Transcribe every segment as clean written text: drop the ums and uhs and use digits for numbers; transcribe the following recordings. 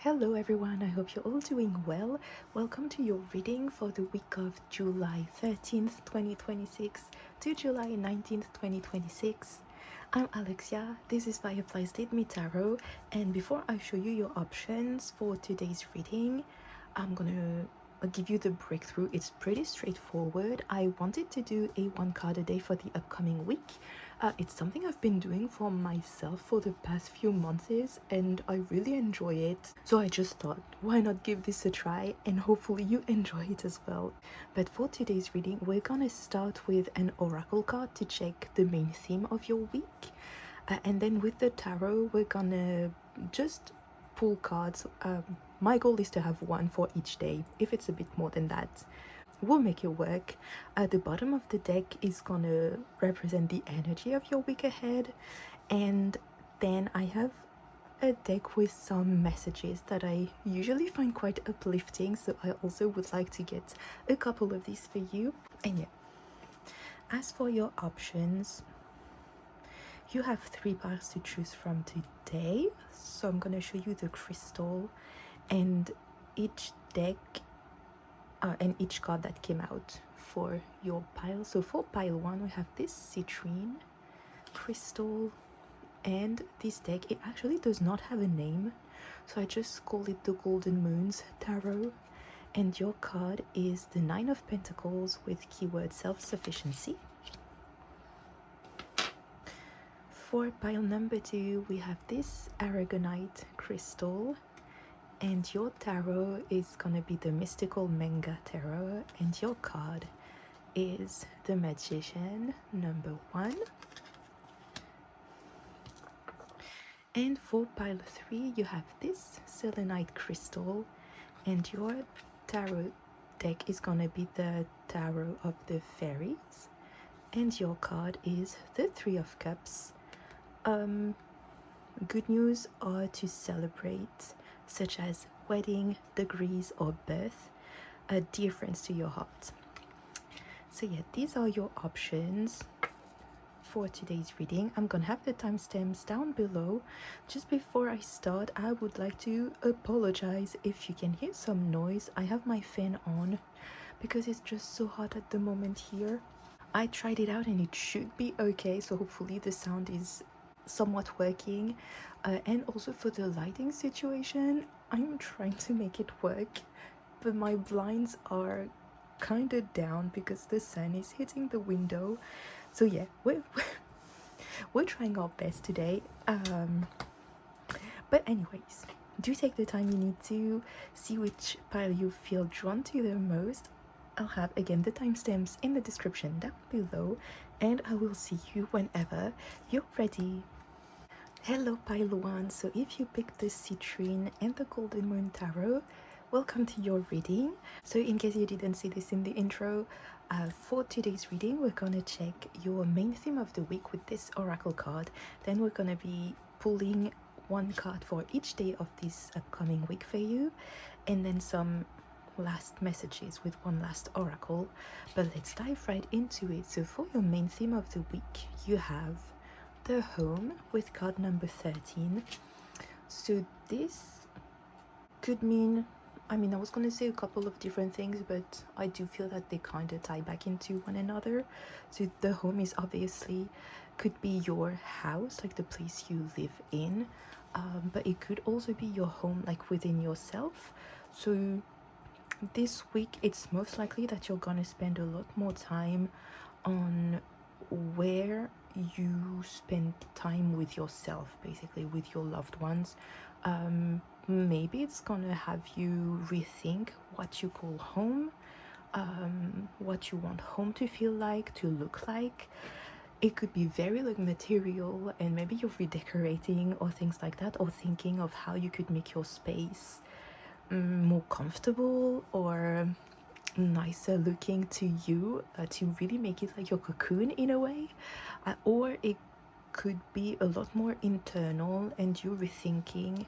Hello everyone, I hope you're all doing well. Welcome to your reading for the week of July 13th, 2026 to July 19th, 2026. I'm Alexia, this is Fireflies Did Me Tarot, and before I show you your options for today's reading, I'm gonna give you the breakthrough. It's pretty straightforward. I wanted to do a one card a day for the upcoming week. It's something I've been doing for myself for the past few months and I really enjoy it. So I just thought, why not give this a try, and hopefully you enjoy it as well. But for today's reading, we're gonna start with an oracle card to check the main theme of your week. And then with the tarot, we're gonna just pull cards. My goal is to have one for each day. If it's a bit more than that, we'll make it work. At the bottom of the deck is gonna represent the energy of your week ahead, and then I have a deck with some messages that I usually find quite uplifting, so I also would like to get a couple of these for you. And yeah, as for your options, you have 3 parts to choose from today, so I'm gonna show you the crystal and each deck and each card that came out for your pile. So for pile 1, we have this Citrine crystal, and this deck, it actually does not have a name, so I just call it the Golden Moons Tarot. And your card is the 9 of Pentacles with keyword self-sufficiency. For pile number 2, we have this Aragonite crystal, and your tarot is gonna be the mystical Manga tarot, and your card is the Magician number 1. And for pile 3, you have this Selenite crystal, and your tarot deck is gonna be the Tarot of the Fairies, and your card is the 3 of Cups. Good news are to celebrate, such as wedding, degrees, or birth, dear friends to your heart. So yeah, these are your options for today's reading. I'm gonna have the timestamps down below. Just before I start, I would like to apologize if you can hear some noise. I have my fan on because it's just so hot at the moment here. I tried it out and it should be okay, so hopefully the sound is somewhat working. And also for the lighting situation, I'm trying to make it work, but my blinds are kind of down because the sun is hitting the window. So yeah, we're trying our best today. But anyways, do take the time you need to see which pile you feel drawn to the most. I'll have again the timestamps in the description down below, and I will see you whenever you're ready. Hello pile 1, so if you picked the Citrine and the Golden Moon Tarot, welcome to your reading. So in case you didn't see this in the intro, for today's reading we're gonna check your main theme of the week with this oracle card. Then we're gonna be pulling one card for each day of this upcoming week for you, and then some last messages with one last oracle. But let's dive right into it. So for your main theme of the week, you have the home with card number 13. So this could mean, I was gonna say a couple of different things, but I do feel that they kind of tie back into one another. So the home is obviously could be your house, like the place you live in, but it could also be your home, like within yourself. So this week it's most likely that you're gonna spend a lot more time on where you spend time with yourself, basically with your loved ones. Maybe it's gonna have you rethink what you call home, what you want home to feel like, to look like. It could be very like material, and maybe you're redecorating or things like that, or thinking of how you could make your space more comfortable or nicer looking to you, to really make it like your cocoon in a way. Or it could be a lot more internal, and you rethinking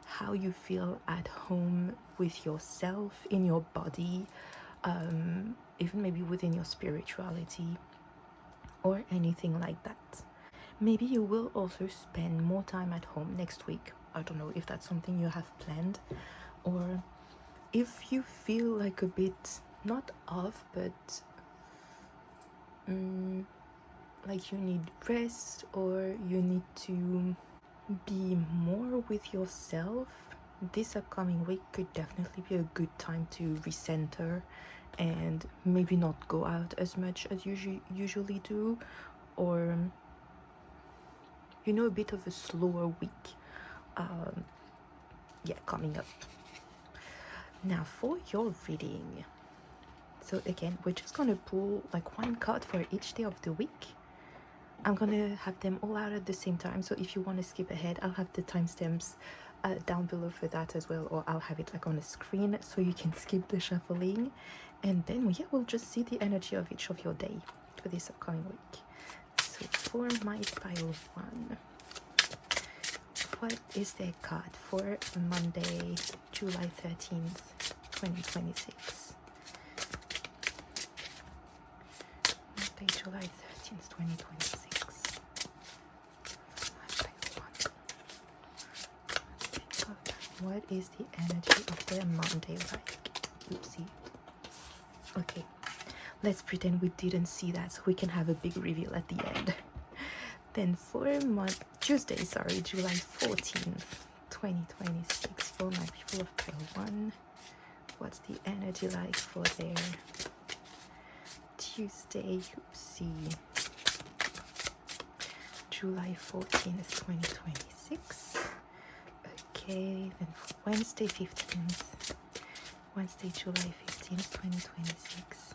how you feel at home with yourself, in your body, even maybe within your spirituality or anything like that. Maybe you will also spend more time at home next week, I don't know if that's something you have planned, or if you feel like a bit not off, but like you need rest, or you need to be more with yourself, this upcoming week could definitely be a good time to recenter and maybe not go out as much as you usually do, or you know, a bit of a slower week coming up. Now for your reading, so again, we're just gonna pull like one card for each day of the week. I'm gonna have them all out at the same time, so if you want to skip ahead, I'll have the timestamps down below for that as well, or I'll have it like on a screen so you can skip the shuffling, and then we'll just see the energy of each of your day for this upcoming week. So for my pile 1, what is their card for Monday, July 13th, 2026? Monday, July 13th, 2026. What is the energy of their Monday like? Oopsie. Okay, let's pretend we didn't see that so we can have a big reveal at the end. Then for Tuesday, July 14th, 2026, for my people of pile 1, what's the energy like for their Tuesday? Oopsie. July 14th, 2026. Okay, then for Wednesday 15th, Wednesday, July 15th, 2026,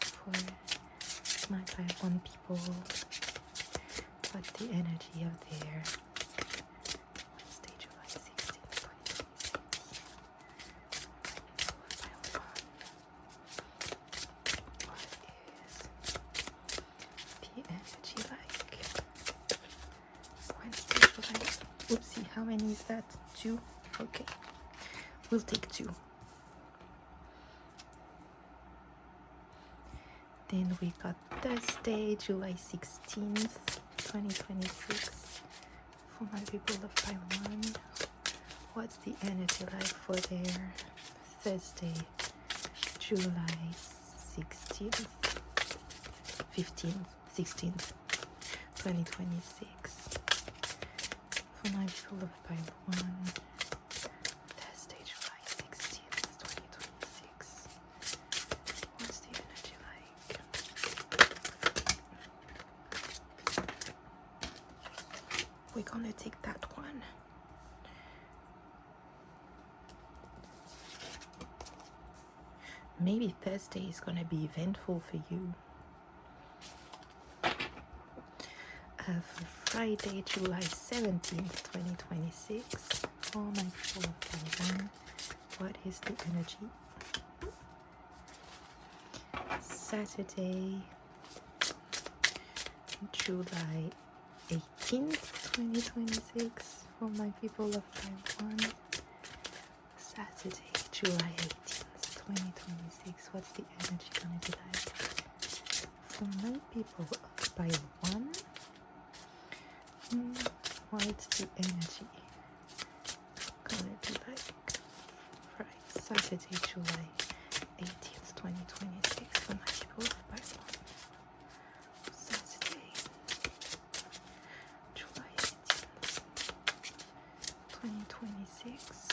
for my pile 1 people, what's the energy of their Wednesday, July 16th, 2026, pile 1, what is the energy like Wednesday, July, oopsie, how many is that? 2? Okay, we'll take 2. Then we got Thursday, July 16th, 2026, for my people of pile 1. What's the energy like for their Thursday, July 16th, 16th, 2026, for my people of pile 1. Thursday, July 16th, 2026. What's the energy like? We're gonna take that one. Maybe Thursday is gonna be eventful for you. For Friday, July 17th, 2026, for my people of pile 1, what is the energy? Saturday, July 18th, 2026, for my people of pile 1. Saturday, July 18th, 2026, what's the energy gonna be like? For my people of pile 1, what's the energy gonna be like? Right, Saturday, July 18th, 2026, for my people of pile 1. Saturday, July 18th, 2026.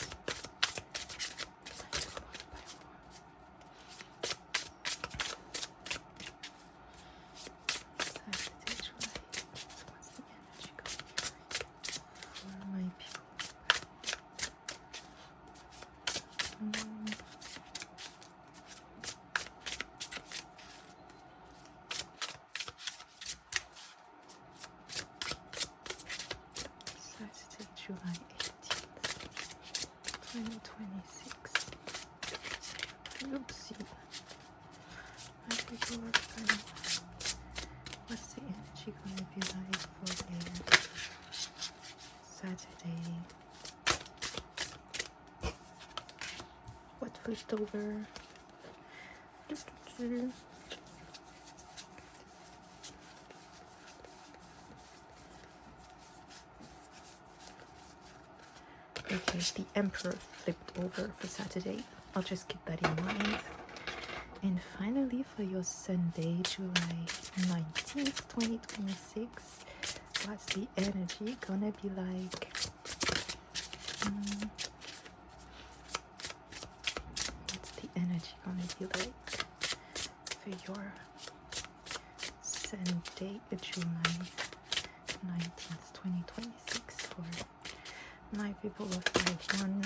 July 18th, 2026. Oopsie. My people are fine. What's the energy gonna be like for their Saturday? What flipped over? Okay, the Emperor flipped over for Saturday. I'll just keep that in mind. And finally, for your Sunday, July 19th, 2026, what's the energy gonna be like? What's the energy gonna be like for your Sunday, July 19th, 2026 for my people of Type 1?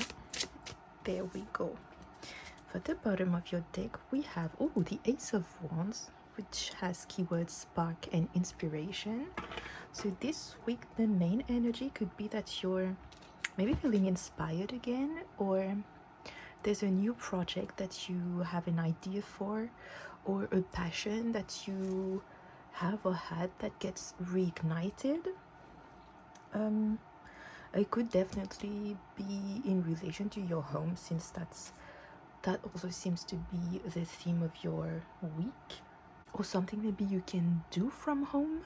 There we go. For the bottom of your deck, we have the Ace of Wands, which has keywords spark and inspiration. So this week, the main energy could be that you're maybe feeling inspired again, or there's a new project that you have an idea for, or a passion that you have or had that gets reignited. It could definitely be in relation to your home, since that also seems to be the theme of your week, or something maybe you can do from home.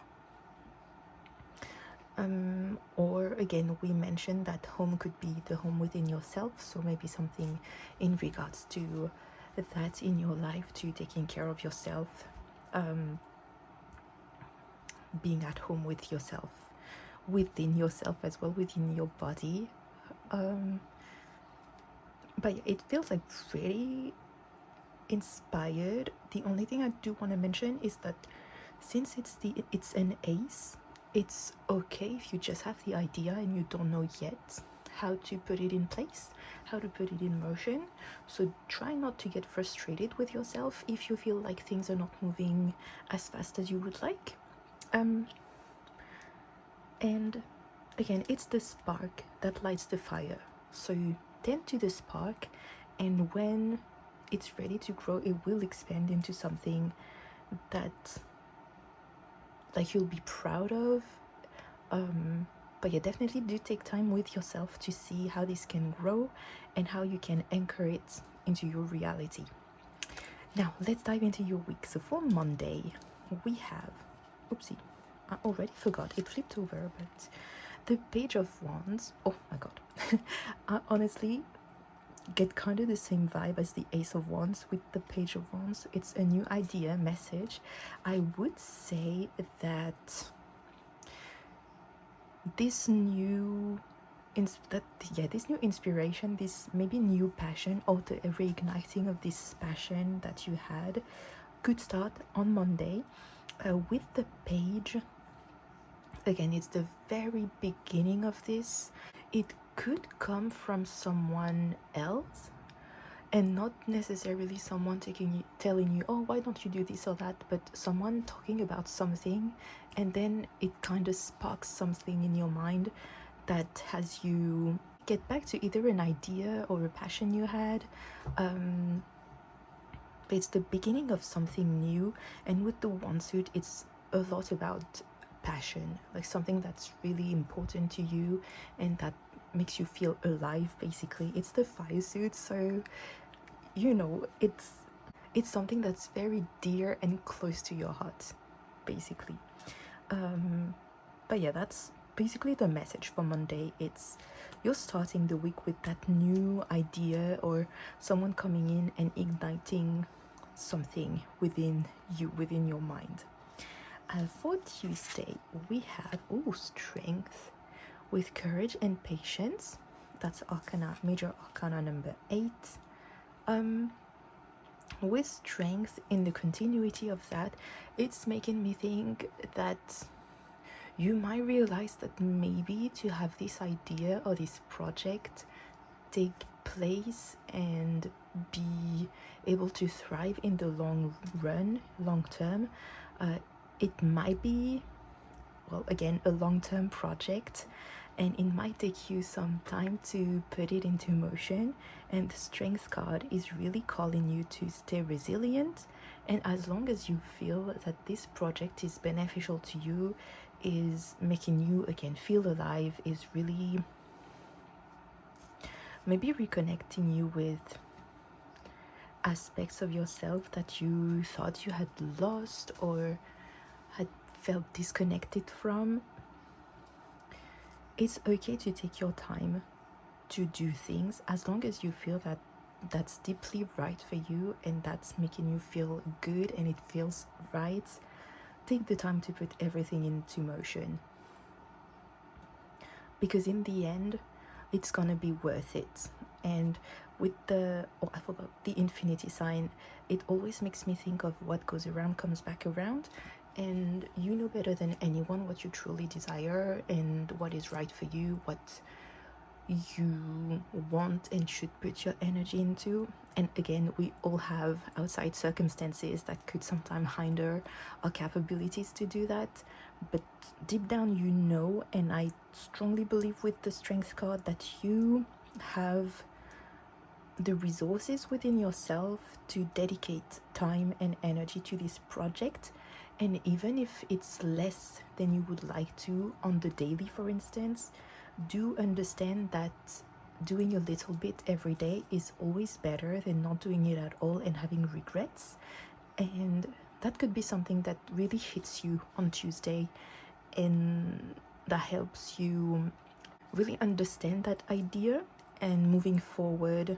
Or again, we mentioned that home could be the home within yourself, so maybe something in regards to that in your life, to taking care of yourself, being at home with yourself, within yourself as well, within your body. But yeah, it feels like pretty inspired. The only thing I do want to mention is that since it's an ace, it's okay if you just have the idea and you don't know yet how to put it in place, how to put it in motion. So try not to get frustrated with yourself if you feel like things are not moving as fast as you would like. And again, it's the spark that lights the fire. So you tend to the spark, and when it's ready to grow, it will expand into something that like you'll be proud of. But yeah, definitely do take time with yourself to see how this can grow and how you can anchor it into your reality. Now let's dive into your week. So for Monday, we have, oopsie, I already forgot, it flipped over, but the Page of Wands. Oh my god. I honestly get kind of the same vibe as the Ace of Wands with the Page of Wands. It's a new idea, message. I would say that this new inspiration, this maybe new passion, or the reigniting of this passion that you had, could start on Monday with the Page. Again, it's the very beginning of this. It could come from someone else, and not necessarily someone telling you, oh, why don't you do this or that, but someone talking about something, and then it kind of sparks something in your mind that has you get back to either an idea or a passion you had. But it's the beginning of something new, and with the Wandsuit, it's a lot about passion, like something that's really important to you and that makes you feel alive. Basically, it's the fire suit, so you know, it's something that's very dear and close to your heart, basically. But yeah, that's basically the message for Monday. It's you're starting the week with that new idea, or someone coming in and igniting something within you, within your mind. For Tuesday, we have strength with courage and patience. That's Arcana, Major Arcana number 8. With strength, in the continuity of that, it's making me think that you might realize that maybe to have this idea or this project take place and be able to thrive in the long term, it might be, well, again, a long-term project, and it might take you some time to put it into motion. And the Strength card is really calling you to stay resilient, and as long as you feel that this project is beneficial to you, is making you again feel alive, is really maybe reconnecting you with aspects of yourself that you thought you had lost or had felt disconnected from, it's okay to take your time to do things as long as you feel that that's deeply right for you and that's making you feel good and it feels right. Take the time to put everything into motion, because in the end it's gonna be worth it. And with the, oh, I forgot, the infinity sign, it always makes me think of what goes around comes back around, and you know better than anyone what you truly desire and what is right for you, what you want and should put your energy into. And again, we all have outside circumstances that could sometimes hinder our capabilities to do that, but deep down you know, and I strongly believe with the strength card that you have the resources within yourself to dedicate time and energy to this project. And even if it's less than you would like to on the daily, for instance, do understand that doing a little bit every day is always better than not doing it at all and having regrets. And that could be something that really hits you on Tuesday, and that helps you really understand that idea and moving forward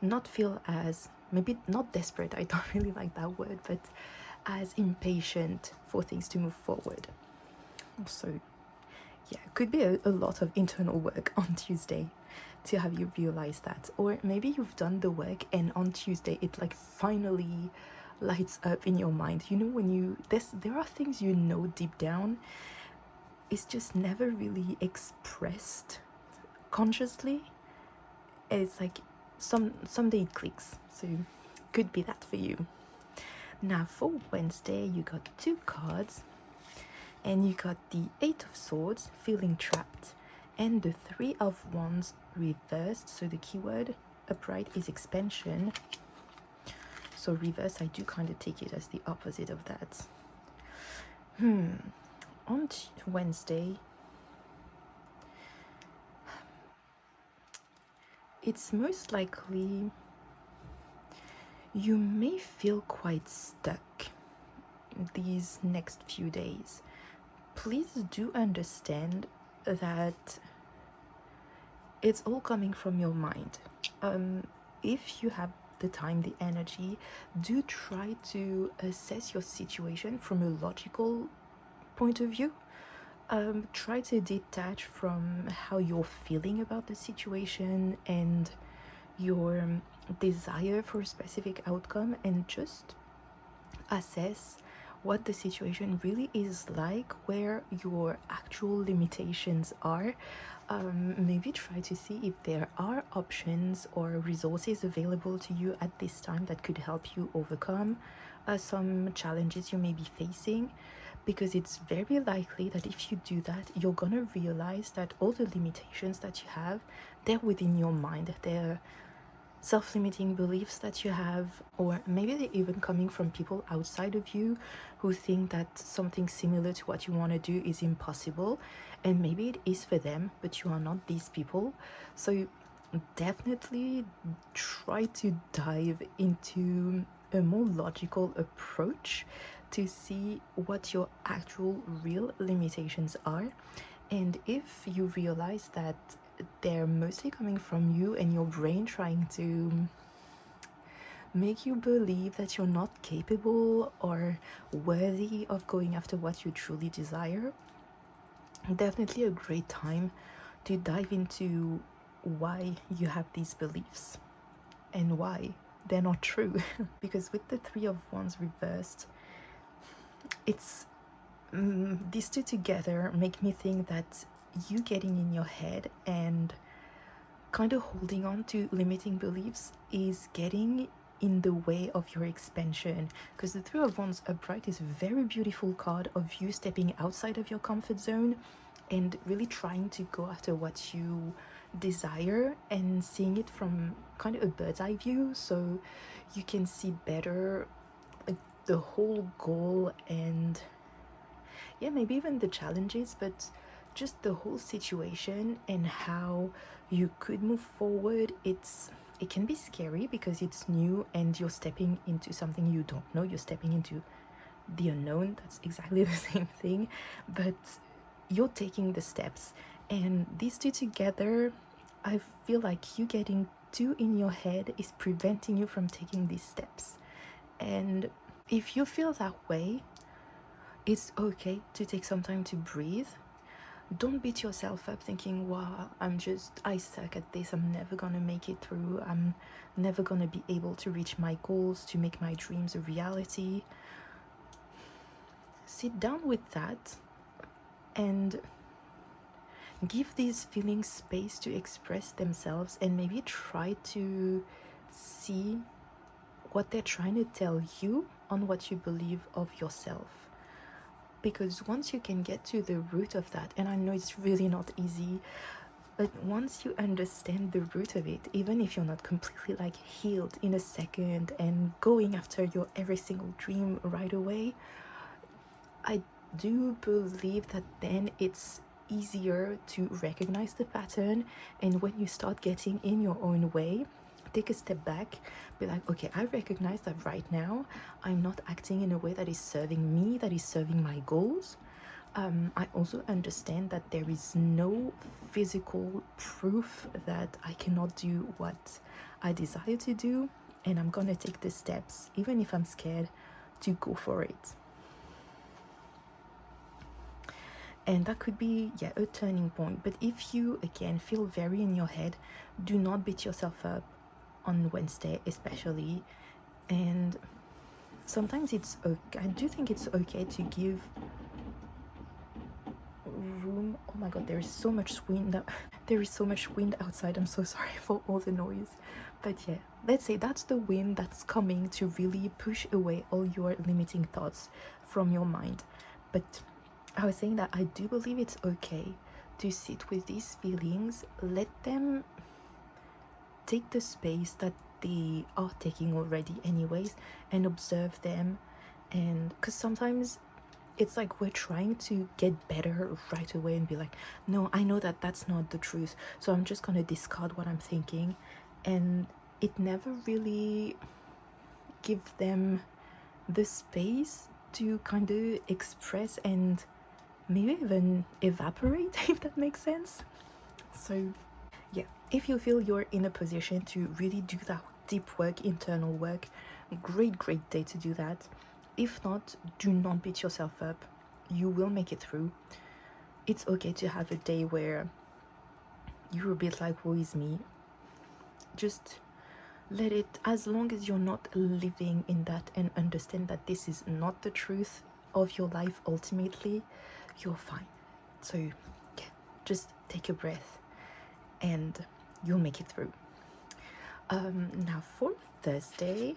not feel as, maybe not desperate, I don't really like that word, but as impatient for things to move forward. So yeah, it could be a lot of internal work on Tuesday to have you realize that. Or maybe you've done the work and on Tuesday it like finally lights up in your mind. You know, when you, there are things you know deep down, it's just never really expressed consciously. It's like someday it clicks. So could be that for you. Now for Wednesday, you got 2 cards, and you got the 8 of Swords, feeling trapped, and the 3 of Wands reversed. So the keyword upright is expansion. So reverse, I do kind of take it as the opposite of that. On Wednesday, it's most likely you may feel quite stuck these next few days. Please do understand that it's all coming from your mind. If you have the time, the energy, do try to assess your situation from a logical point of view. Try to detach from how you're feeling about the situation and your desire for a specific outcome, and just assess what the situation really is like, where your actual limitations are. Maybe try to see if there are options or resources available to you at this time that could help you overcome some challenges you may be facing, because it's very likely that if you do that, you're gonna realize that all the limitations that you have, they're within your mind. They're self-limiting beliefs that you have, or maybe they're even coming from people outside of you who think that something similar to what you want to do is impossible, and maybe it is for them, but you are not these people. So definitely try to dive into a more logical approach to see what your actual real limitations are. And if you realize that they're mostly coming from you and your brain trying to make you believe that you're not capable or worthy of going after what you truly desire, definitely a great time to dive into why you have these beliefs and why they're not true. Because with the 3 of Wands reversed, it's these two together make me think that you getting in your head and kind of holding on to limiting beliefs is getting in the way of your expansion. Because the 3 of Wands upright is a very beautiful card of you stepping outside of your comfort zone and really trying to go after what you desire and seeing it from kind of a bird's eye view, so you can see better like the whole goal, and yeah, maybe even the challenges, but just the whole situation and how you could move forward. It can be scary because it's new and you're stepping into something you don't know. You're stepping into the unknown. That's exactly the same thing, but you're taking the steps, and these two together I feel like you getting too in your head is preventing you from taking these steps. And if you feel that way, it's okay to take some time to breathe. Don't beat yourself up thinking, wow, I suck at this, I'm never gonna make it through, I'm never gonna be able to reach my goals, to make my dreams a reality. Sit down with that and give these feelings space to express themselves, and maybe try to see what they're trying to tell you on what you believe of yourself. Because once you can get to the root of that, and I know it's really not easy, but once you understand the root of it, even if you're not completely like healed in a second and going after your every single dream right away, I do believe that then it's easier to recognize the pattern. And when you start getting in your own way, take a step back, be like, okay, I recognize that right now I'm not acting in a way that is serving me, that is serving my goals. I also understand that there is no physical proof that I cannot do what I desire to do, and I'm gonna take the steps, even if I'm scared, to go for it. And that could be, yeah, a turning point. But if you again feel very in your head, do not beat yourself up on Wednesday especially. And sometimes it's okay, I do think it's okay to give room. Oh my god, there is so much wind there is so much wind outside. I'm so sorry for all the noise. But yeah, let's say that's the wind that's coming to really push away all your limiting thoughts from your mind. But I was saying that I do believe it's okay to sit with these feelings, let them take the space that they are taking already anyways, and observe them. And because sometimes it's like we're trying to get better right away and be like, no, I know that that's not the truth, so I'm just gonna discard what I'm thinking. And it never really gives them the space to kind of express and maybe even evaporate, if that makes sense. So yeah, if you feel you're in a position to really do that deep work, internal work, great day to do that. If not, do not beat yourself up. You will make it through. It's okay to have a day where you're a bit like, woe is me. Just let it, as long as you're not living in that and understand that this is not the truth of your life ultimately, you're fine. So yeah, just take a breath and you'll make it through. Now for Thursday,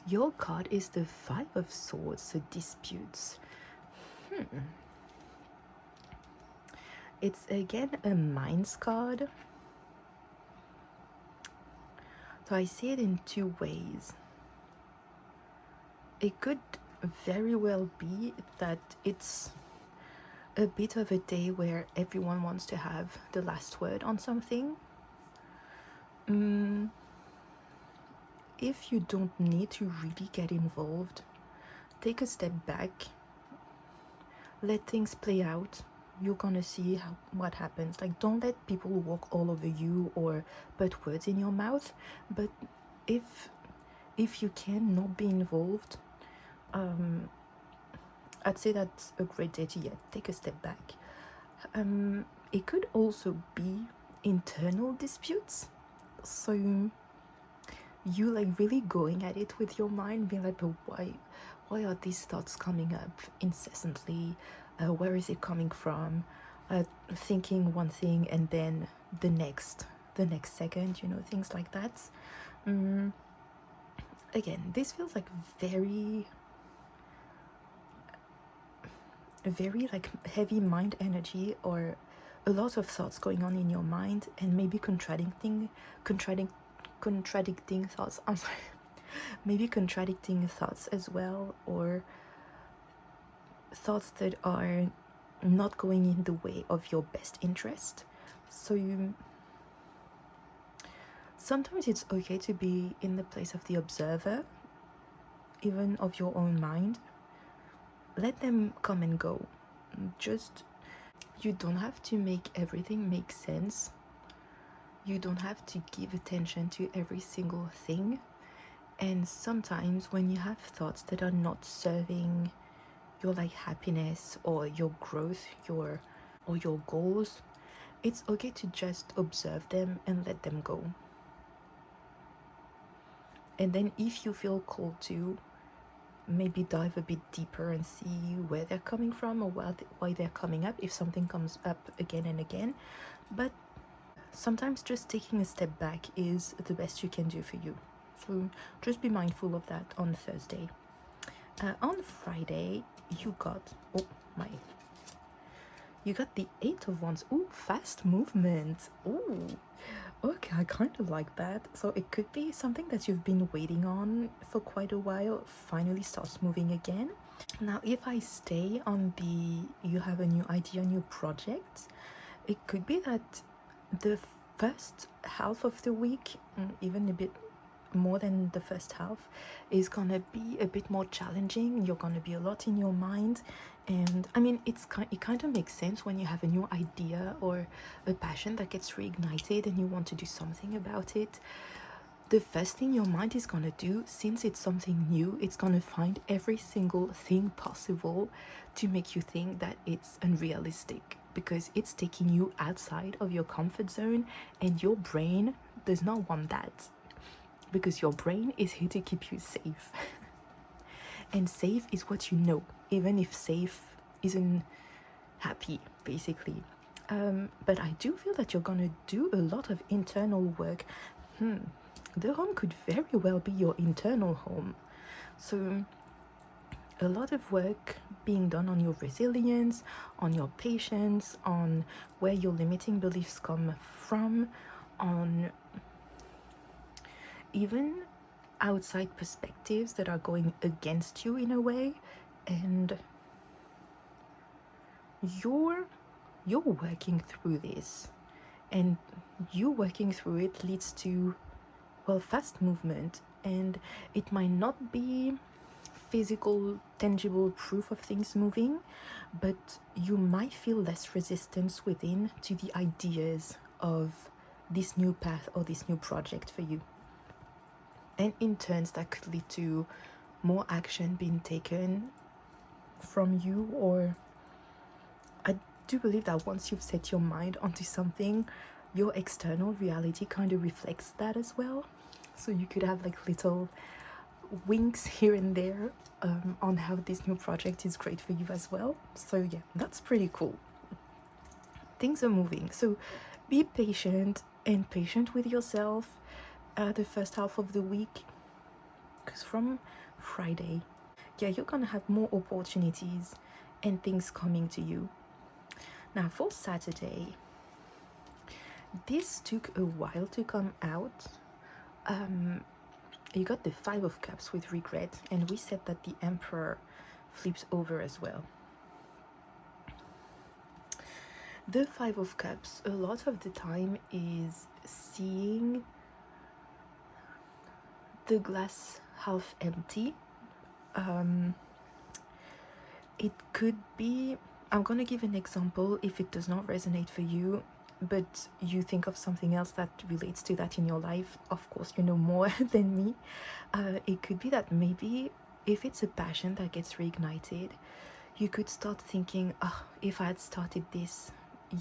your card is the Five of Swords, so disputes. It's again a Minds card. So I see it in two ways. It could very well be that it's a bit of a day where everyone wants to have the last word on something. If you don't need to really get involved, take a step back, let things play out. You're gonna see what happens. Like, don't let people walk all over you or put words in your mouth. But if you can not be involved, I'd say that's a great day to take a step back. It could also be internal disputes. So you like really going at it with your mind, being like, but why are these thoughts coming up incessantly? Where is it coming from? Thinking one thing and then the next second, things like that. Again, this feels like very like heavy mind energy, or a lot of thoughts going on in your mind, and maybe contradicting thoughts. I'm sorry, maybe contradicting thoughts as well, or thoughts that are not going in the way of your best interest. So sometimes it's okay to be in the place of the observer, even of your own mind. Let them come and go. Just, you don't have to make everything make sense. You don't have to give attention to every single thing. And sometimes when you have thoughts that are not serving your like happiness or your growth, your goals, it's okay to just observe them and let them go. And then if you feel called to, maybe dive a bit deeper and see where they're coming from or why they're coming up if something comes up again and again. But sometimes just taking a step back is the best you can do for you. So just be mindful of that on Thursday. On Friday, you got, you got the Eight of Wands. Ooh, fast movement. Ooh, okay, I kind of like that. So it could be something that you've been waiting on for quite a while finally starts moving again. Now, if I stay on you have a new idea, new project, it could be that the first half of the week, even a bit more than the first half, is gonna be a bit more challenging. You're gonna be a lot in your mind, and I mean it kind of makes sense when you have a new idea or a passion that gets reignited and you want to do something about it. The first thing your mind is gonna do, since it's something new, it's gonna find every single thing possible to make you think that it's unrealistic, because it's taking you outside of your comfort zone, and your brain does not want that, because your brain is here to keep you safe. And safe is what you know, even if safe isn't happy, basically. But I do feel that you're gonna do a lot of internal work. The home could very well be your internal home. So a lot of work being done on your resilience, on your patience, on where your limiting beliefs come from, on even outside perspectives that are going against you in a way. And you're working through this, and you working through it leads to, well, fast movement. And it might not be physical, tangible proof of things moving, but you might feel less resistance within to the ideas of this new path or this new project for you. And in turns, that could lead to more action being taken from you. Or I do believe that once you've set your mind onto something, your external reality kind of reflects that as well. So you could have like little winks here and there on how this new project is great for you as well. So yeah, that's pretty cool. Things are moving, so be patient and patient with yourself the first half of the week, because from Friday, yeah, you're gonna have more opportunities and things coming to you. Now for Saturday, this took a while to come out. You got the Five of Cups with regret, and we said that the Emperor flips over as well. The Five of Cups a lot of the time is seeing the glass half empty. It could be, I'm gonna give an example if it does not resonate for you, but you think of something else that relates to that in your life. Of course, you know more than me. It could be that maybe if it's a passion that gets reignited, you could start thinking, oh, if I had started this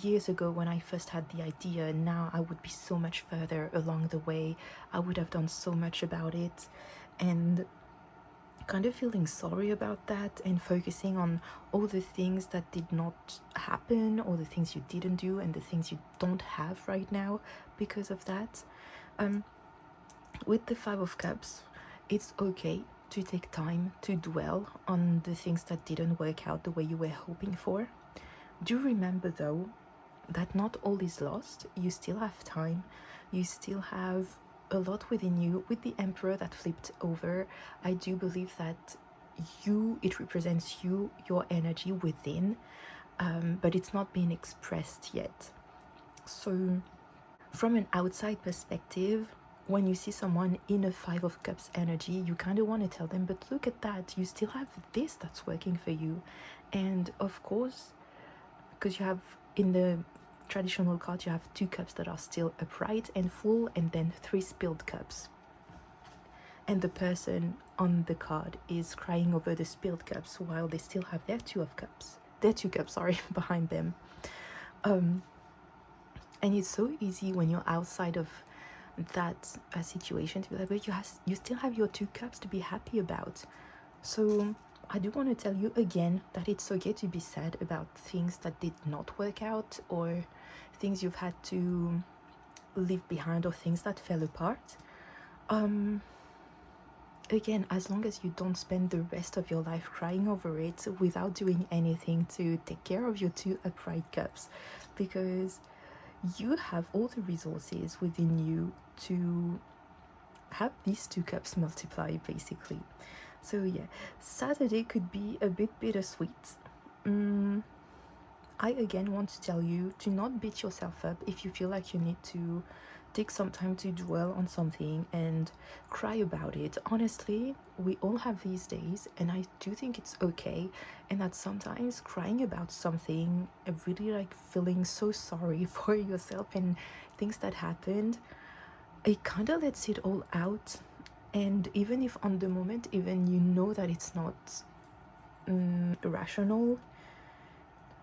years ago when I first had the idea, now I would be so much further along the way. I would have done so much about it. And kind of feeling sorry about that and focusing on all the things that did not happen, or the things you didn't do, and the things you don't have right now because of that. With the Five of Cups, it's okay to take time to dwell on the things that didn't work out the way you were hoping for. Do remember though that not all is lost. You still have time. You still have a lot within you. With the Emperor that flipped over, I do believe that it represents you, your energy within, but it's not being expressed yet. So from an outside perspective, when you see someone in a Five of Cups energy, you kind of want to tell them, but look at that, you still have this that's working for you. And of course, because you have in the traditional cards, you have 2 cups that are still upright and full, and then 3 spilled cups. And the person on the card is crying over the spilled cups while they still have their 2 cups, sorry, behind them. And it's so easy when you're outside of that situation to be like, but you still have your 2 cups to be happy about. So I do want to tell you again that it's okay to be sad about things that did not work out, or things you've had to leave behind, or things that fell apart. Again, as long as you don't spend the rest of your life crying over it without doing anything to take care of your 2 upright cups, because you have all the resources within you to have these 2 cups multiply, basically. So yeah, Saturday could be a bit bittersweet. I again want to tell you to not beat yourself up if you feel like you need to take some time to dwell on something and cry about it. Honestly, we all have these days, and I do think it's okay, and that sometimes crying about something, really like feeling so sorry for yourself and things that happened, it kind of lets it all out. And even if on the moment, even you know that it's not rational,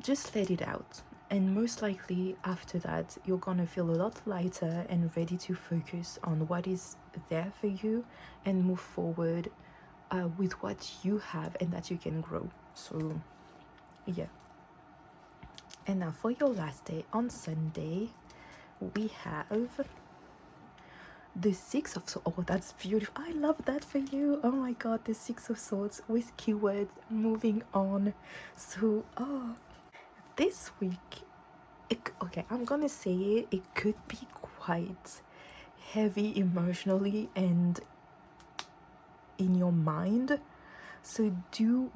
just let it out. And most likely after that, you're gonna feel a lot lighter and ready to focus on what is there for you and move forward with what you have and that you can grow. So yeah. And now for your last day, on Sunday, we have the 6 of Swords. Oh, that's beautiful. I love that for you. Oh my god, the 6 of Swords with keywords moving on. So, this week, okay, I'm gonna say it could be quite heavy emotionally and in your mind. So do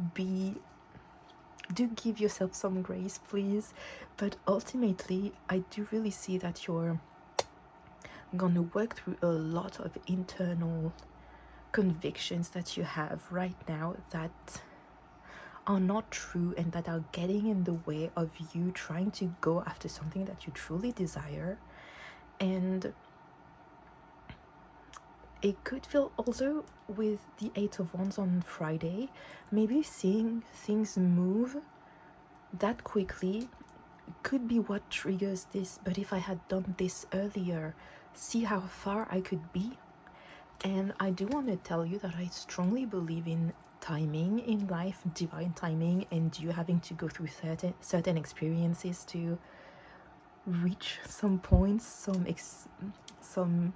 give yourself some grace, please. But ultimately, I do really see that you're gonna work through a lot of internal convictions that you have right now that are not true and that are getting in the way of you trying to go after something that you truly desire. And it could feel also with the 8 of Wands on Friday, maybe seeing things move that quickly could be what triggers this. But if I had done this earlier, see how far I could be. And I do want to tell you that I strongly believe in timing in life, divine timing, and you having to go through certain experiences to reach some points, some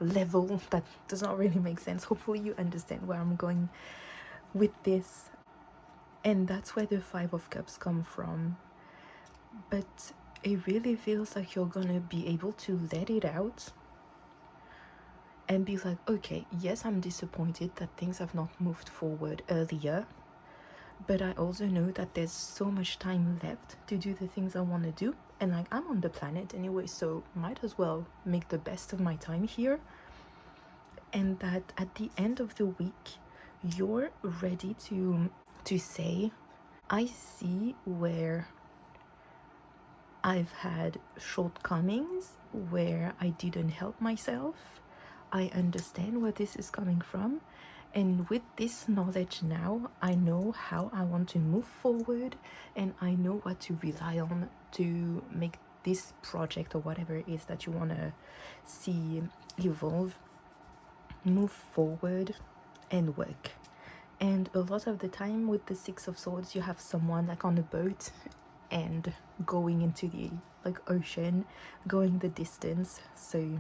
level that does not really make sense. Hopefully you understand where I'm going with this. And that's where the 5 of Cups come from. But it really feels like you're gonna be able to let it out and be like, okay, yes, I'm disappointed that things have not moved forward earlier, but I also know that there's so much time left to do the things I want to do, and like, I'm on the planet anyway, so might as well make the best of my time here. And that at the end of the week, you're ready to say, I see where I've had shortcomings, where I didn't help myself. I understand where this is coming from, and with this knowledge now, I know how I want to move forward, and I know what to rely on to make this project or whatever it is that you want to see evolve, move forward and work. And a lot of the time with the 6 of Swords, you have someone like on a boat and going into the like ocean, going the distance. So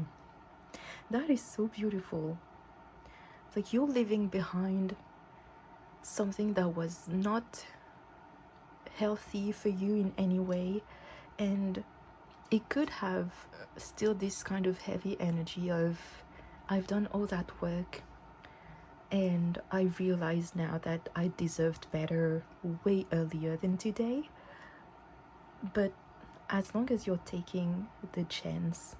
that is so beautiful. It's like you're leaving behind something that was not healthy for you in any way, and it could have still this kind of heavy energy of, I've done all that work and I realize now that I deserved better way earlier than today. But as long as you're taking the chance,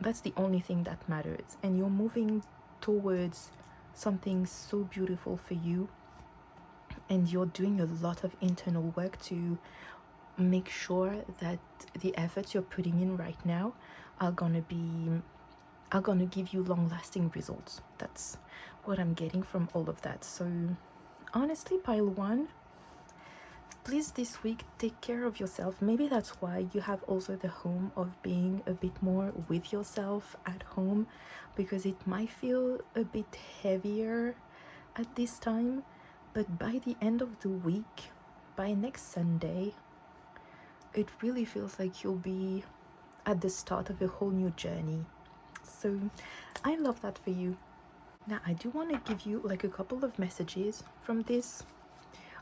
that's the only thing that matters, and you're moving towards something so beautiful for you. and you're doing a lot of internal work to make sure that the efforts you're putting in right now are gonna give you long-lasting results. That's what I'm getting from all of that. So honestly, pile one, please this week take care of yourself. Maybe that's why you have also the home of being a bit more with yourself at home, because it might feel a bit heavier at this time, but by the end of the week, by next Sunday, it really feels like you'll be at the start of a whole new journey. So I love that for you. Now I do want to give you like a couple of messages from this.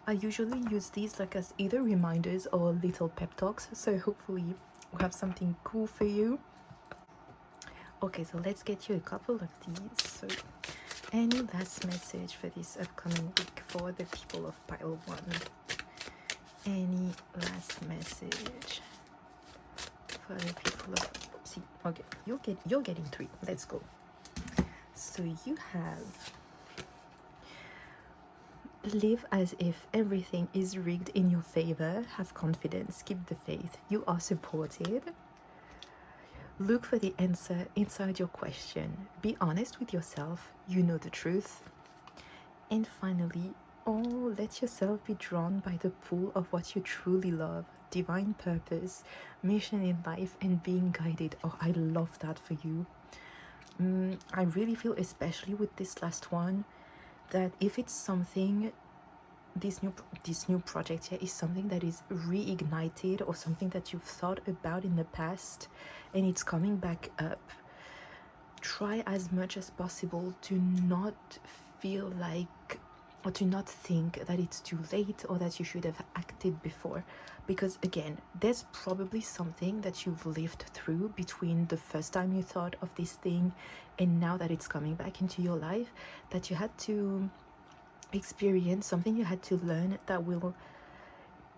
I usually use these like as either reminders or little pep talks, so hopefully we'll have something cool for you. Okay, so let's get you a couple of these. So any last message for this upcoming week for the people of pile one? Any last message for the people of... See, okay, you're getting 3. Let's go. So you have... Live as if everything is rigged in your favor. Have confidence. Keep the faith. You are supported. Look for the answer inside your question. Be honest with yourself. You know the truth. And finally, let yourself be drawn by the pull of what you truly love. Divine purpose, mission in life, and being guided. Oh, I love that for you. I really feel, especially with this last one, that if it's something, this new project here is something that is reignited, or something that you've thought about in the past and it's coming back up, try as much as possible to not feel like, or to not think that it's too late or that you should have acted before, because again, there's probably something that you've lived through between the first time you thought of this thing and now that it's coming back into your life, that you had to experience, something you had to learn, that will,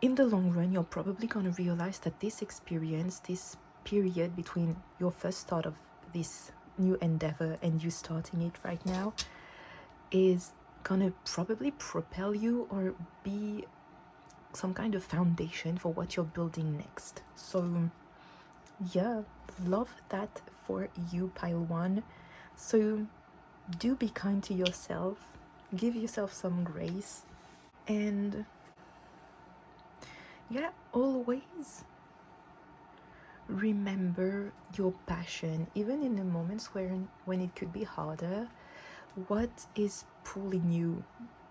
in the long run, you're probably going to realize that this experience, this period between your first thought of this new endeavor and you starting it right now, is gonna probably propel you or be some kind of foundation for what you're building next. So yeah, love that for you, pile one. So do be kind to yourself, give yourself some grace, and yeah, always remember your passion, even in the moments when it could be harder. What is pulling you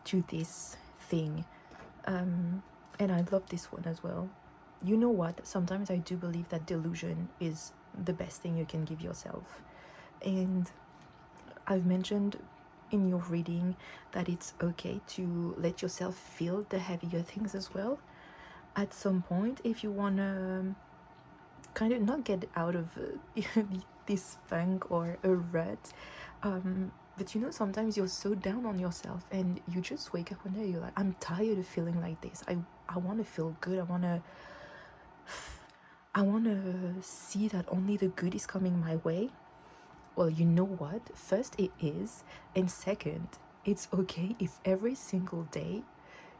to this thing? And I love this one as well. You know what, sometimes I do believe that delusion is the best thing you can give yourself, and I've mentioned in your reading that it's okay to let yourself feel the heavier things as well at some point, if you want to kind of not get out of this funk or a rut, but you know, sometimes you're so down on yourself and you just wake up one day, you're like, I'm tired of feeling like this. I want to feel good. I want to see that only the good is coming my way. Well, you know what? First, it is, and second, it's okay if every single day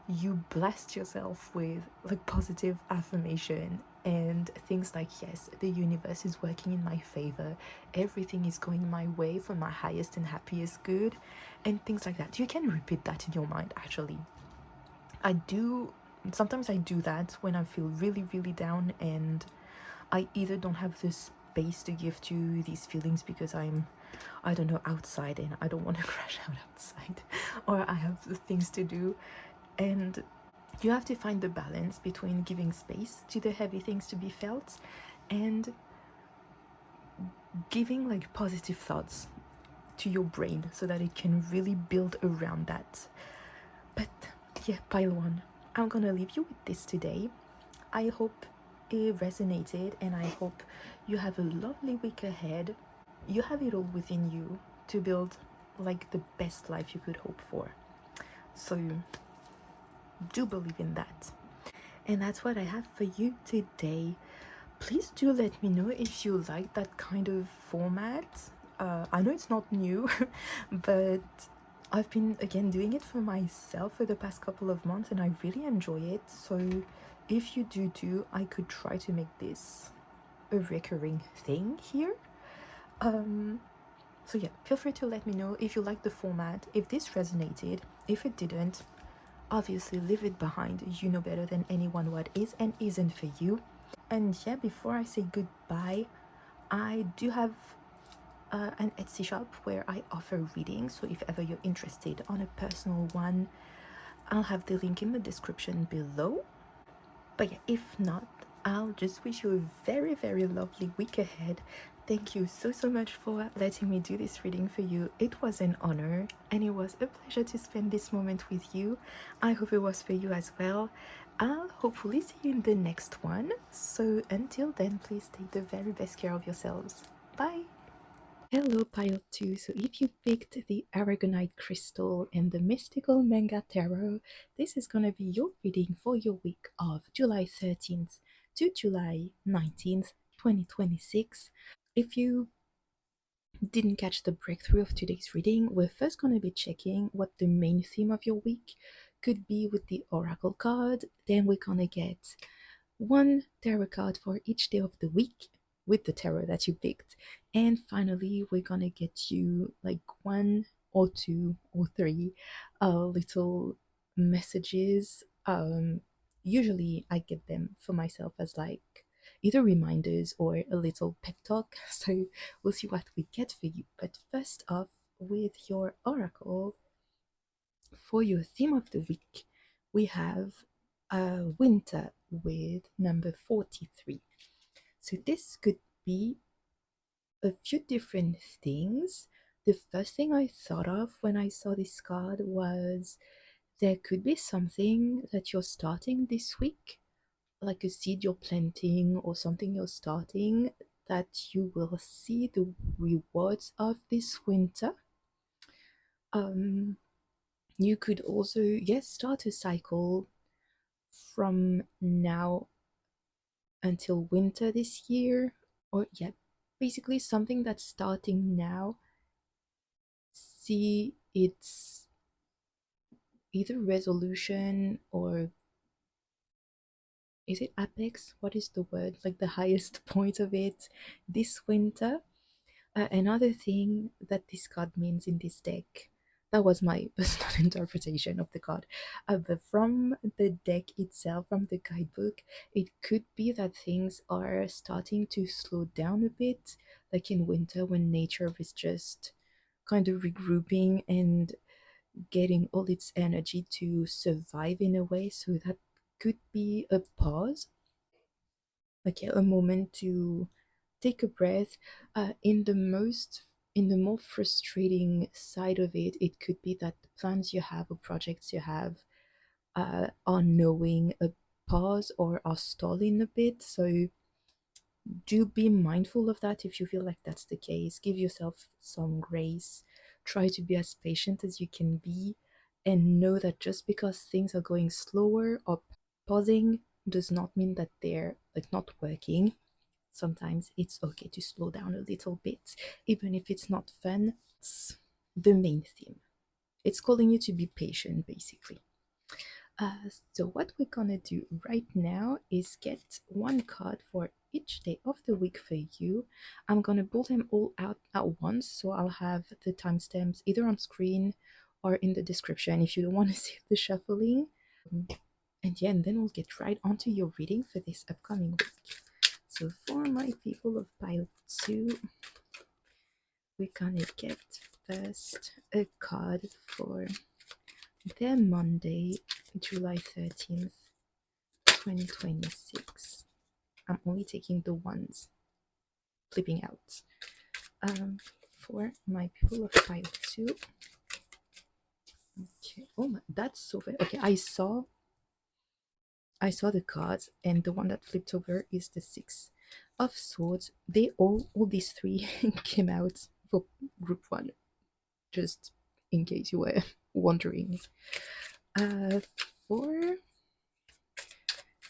you blast yourself with like positive affirmation and things like, yes, the universe is working in my favor, everything is going my way for my highest and happiest good, and things like that. You can repeat that in your mind. Actually, sometimes I do that when I feel really, really down and I either don't have the space to give to these feelings because I don't know, outside and I don't want to crash out outside, or I have things to do. And you have to find the balance between giving space to the heavy things to be felt and giving like positive thoughts to your brain so that it can really build around that. But yeah, pile one, I'm gonna leave you with this today. I hope it resonated and I hope you have a lovely week ahead. You have it all within you to build like the best life you could hope for. So do believe in that. And that's what I have for you today. Please do let me know if you like that kind of format. I know it's not new, but I've been again doing it for myself for the past couple of months and I really enjoy it. So if you do too, I could try to make this a recurring thing here. So yeah, feel free to let me know if you like the format, if this resonated. If it didn't, obviously leave it behind. You know better than anyone what is and isn't for you. And yeah, before I say goodbye, I do have an Etsy shop where I offer readings. So if ever you're interested on a personal one, I'll have the link in the description below. But yeah, if not, I'll just wish you a very, very lovely week ahead. Thank you so much for letting me do this reading for you. It was an honor and it was a pleasure to spend this moment with you. I hope it was for you as well. I'll hopefully see you in the next one. So until then, please take the very best care of yourselves. Bye! Hello, Pile 2. So if you picked the Aragonite crystal and the mystical Manga tarot, this is going to be your reading for your week of July 13th to July 19th, 2026. If you didn't catch the breakthrough of today's reading, we're first going to be checking what the main theme of your week could be with the oracle card. Then we're going to get one tarot card for each day of the week with the tarot that you picked. And finally, we're gonna get you like one or two or three little messages. Usually, I get them for myself as like either reminders or a little pep talk. So we'll see what we get for you. But first off, with your oracle, for your theme of the week, we have winter with number 43. So this could be a few different things. The first thing I thought of when I saw this card was there could be something that you're starting this week, like a seed you're planting or something you're starting that you will see the rewards of this winter. You could also, yes, start a cycle from now until winter this year, or yeah, basically something that's starting now. See its either resolution or is it apex? What is the word? Like the highest point of it this winter. Another thing that this card means in this deck, that was my personal interpretation of the card. But from the deck itself, from the guidebook, it could be that things are starting to slow down a bit, like in winter when nature is just kind of regrouping and getting all its energy to survive in a way. So that could be a pause, like a moment to take a breath. In the more frustrating side of it, it could be that the plans you have or projects you have are knowing a pause or are stalling a bit. So do be mindful of that if you feel like that's the case. Give yourself some grace. Try to be as patient as you can be, and know that just because things are going slower or pausing does not mean that they're like not working. Sometimes it's okay to slow down a little bit, even if it's not fun. It's the main theme. It's calling you to be patient, basically. So what we're gonna do right now is get one card for each day of the week for you. I'm gonna pull them all out at once, so I'll have the timestamps either on screen or in the description if you don't want to see the shuffling. And yeah, and then we'll get right onto your reading for this upcoming week. So for my people of pile 2, we're gonna get first a card for their Monday, July 13th, 2026. I'm only taking the ones flipping out. For my people of pile 2. Okay. Oh my, that's so fair. Okay, I saw the cards, and the one that flipped over is the Six of Swords. They all these three came out for group 1, just in case you were wondering. For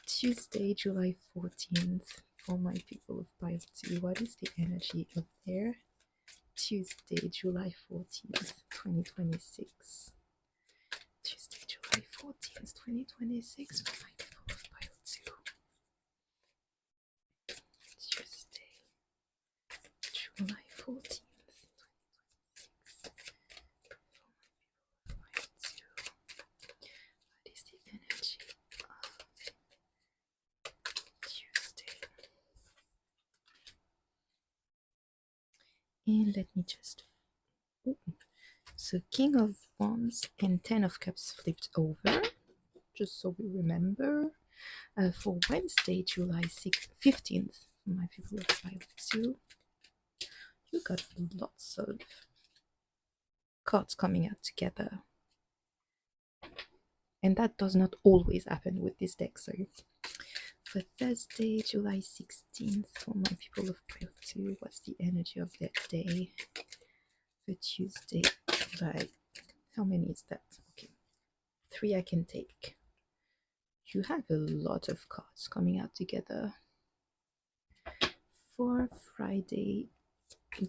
Tuesday, July 14th, for my people of pile 2, what is the energy of their Tuesday, July 14th, 2026. Tuesday, July 14th, 2026 for my people of pile 2. Tuesday, July 14th, 2026 for my people of pile 2. What is the energy of Tuesday? And let me just... Ooh. So King of Wands and Ten of Cups flipped over, just so we remember. For Wednesday, July 15th, for my people of pile 2, you got lots of cards coming out together. And that does not always happen with this deck, so for Thursday, July 16th, for my people of pile 2, what's the energy of that day? For Tuesday, July, how many is that? Okay, 3 I can take. You have a lot of cards coming out together. For Friday,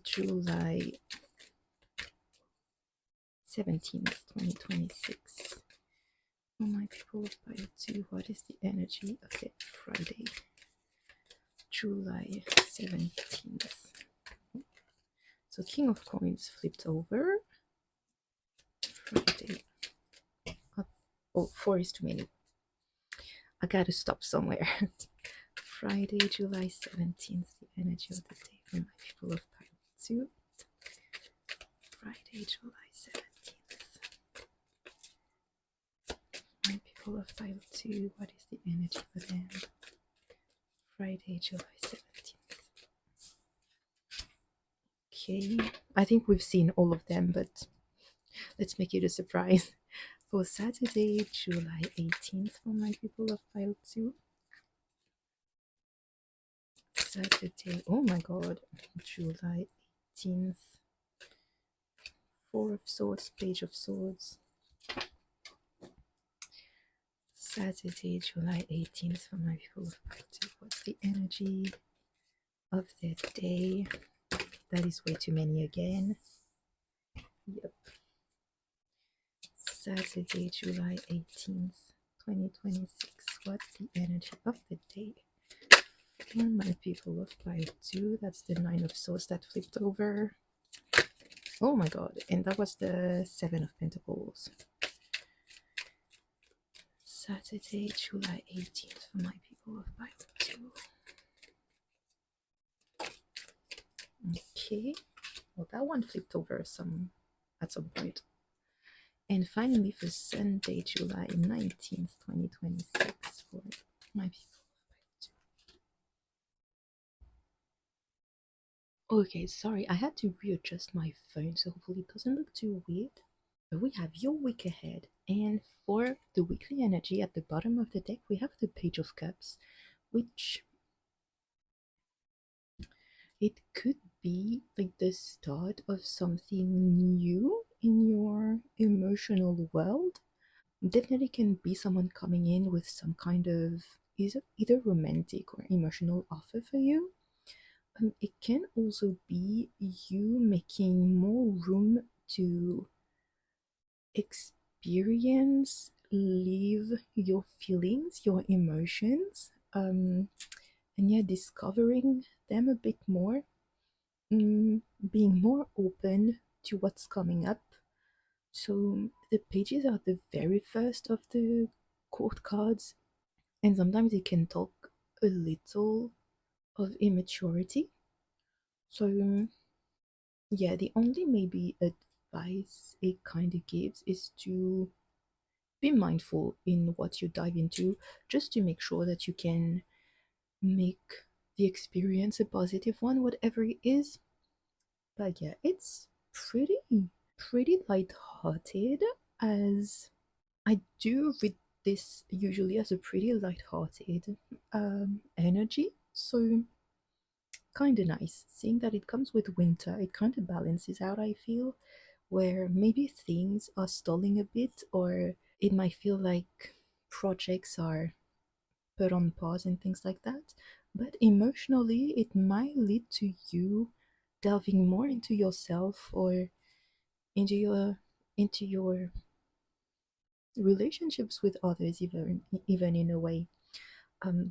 July 17th, 2026. For my people of pile 2, what is the energy of that Friday, July 17th? So King of Coins flipped over. Friday. Oh, 4 is too many. I gotta stop somewhere. Friday, July 17th, the energy of the day for my people of pile 2. Friday, July 17th. My people of pile 2, what is the energy for them? Friday, July 17th. Okay, I think we've seen all of them, but let's make it a surprise. For Saturday, July 18th, for my people of pile 2. Saturday, oh my god, July 18th. 4 of Swords, Page of Swords. Saturday, July 18th, for my people of pile 2. What's the energy of that day? That is way too many again. Yep. Saturday, July 18th, 2026. What's the energy of the day? For my people of pile 2, that's the 9 of Swords that flipped over. Oh my god, and that was the 7 of Pentacles. Saturday, July 18th, for my people of pile 2. Okay, well that one flipped over at some point. And finally for Sunday, July 19th, 2026, for my people of pile 2. Okay, sorry, I had to readjust my phone, so hopefully it doesn't look too weird. But we have your week ahead, and for the weekly energy at the bottom of the deck, we have the Page of Cups, which it could be like the start of something new in your emotional world. Definitely can be someone coming in with some kind of either romantic or emotional offer for you. It can also be you making more room to experience, live your feelings, your emotions, and yeah, discovering them a bit more, being more open to what's coming up. So the pages are the very first of the court cards, and sometimes it can talk a little of immaturity. So yeah, the only maybe advice it kind of gives is to be mindful in what you dive into, just to make sure that you can make the experience a positive one, whatever it is. But yeah, it's pretty light-hearted, as I do read this usually as a pretty light-hearted energy, so kind of nice. Seeing that it comes with winter, it kind of balances out, I feel, where maybe things are stalling a bit, or it might feel like projects are put on pause and things like that. But emotionally, it might lead to you delving more into yourself or into your relationships with others, even in a way.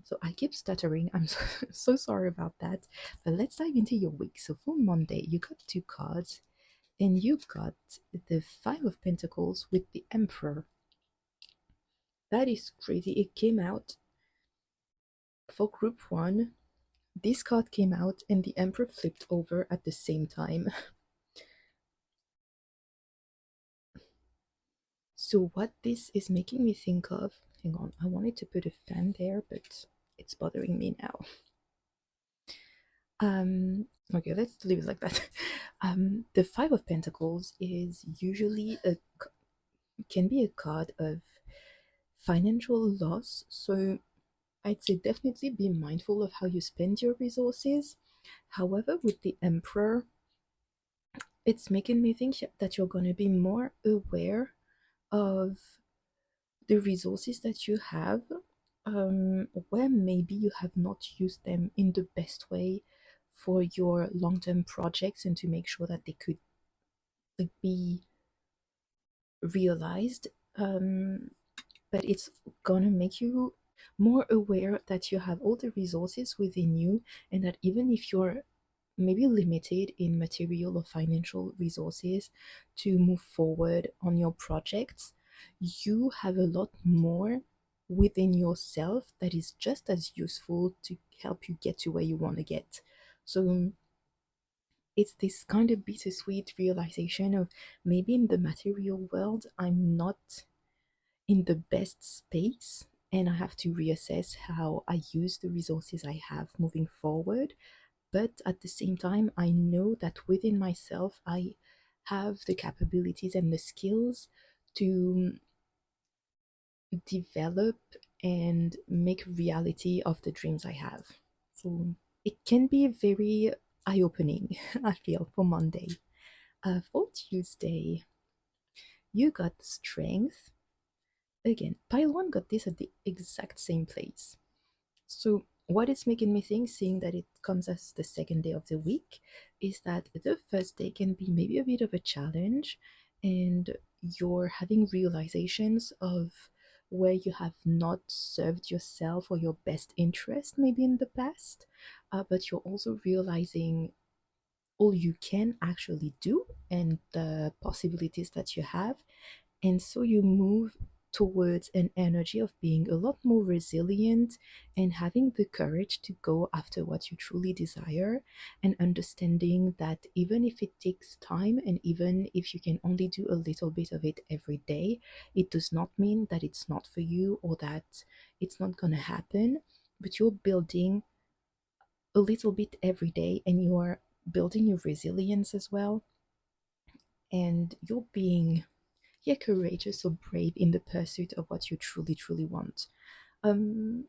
So I keep stuttering. I'm so sorry about that. But let's dive into your week. So for Monday, you got two cards, and you got the Five of Pentacles with the Emperor. That is crazy. It came out for group one. This card came out, and the Emperor flipped over at the same time. So what this is making me think of, hang on, I wanted to put a fan there, but it's bothering me now. Okay, let's leave it like that. The Five of Pentacles is usually can be a card of financial loss. So I'd say definitely be mindful of how you spend your resources. However, with the Emperor, it's making me think that you're going to be more aware of the resources that you have, where maybe you have not used them in the best way for your long-term projects, and to make sure that they could, like, be realized. But it's gonna make you more aware that you have all the resources within you, and that even if you're maybe limited in material or financial resources to move forward on your projects, you have a lot more within yourself that is just as useful to help you get to where you want to get. So it's this kind of bittersweet realization of, maybe in the material world I'm not in the best space, and I have to reassess how I use the resources I have moving forward. But at the same time, I know that within myself I have the capabilities and the skills to develop and make reality of the dreams I have. So it can be very eye-opening, I feel, for Monday. For Tuesday, you got strength. Again, pile one got this at the exact same place. So what it's making me think, seeing that it comes as the second day of the week, is that the first day can be maybe a bit of a challenge, and you're having realizations of where you have not served yourself or your best interest maybe in the past, but you're also realizing all you can actually do and the possibilities that you have. And so you move towards an energy of being a lot more resilient and having the courage to go after what you truly desire, and understanding that even if it takes time, and even if you can only do a little bit of it every day, it does not mean that it's not for you or that it's not going to happen. But you're building a little bit every day, and you are building your resilience as well, and you're being, yeah, courageous or brave in the pursuit of what you truly want.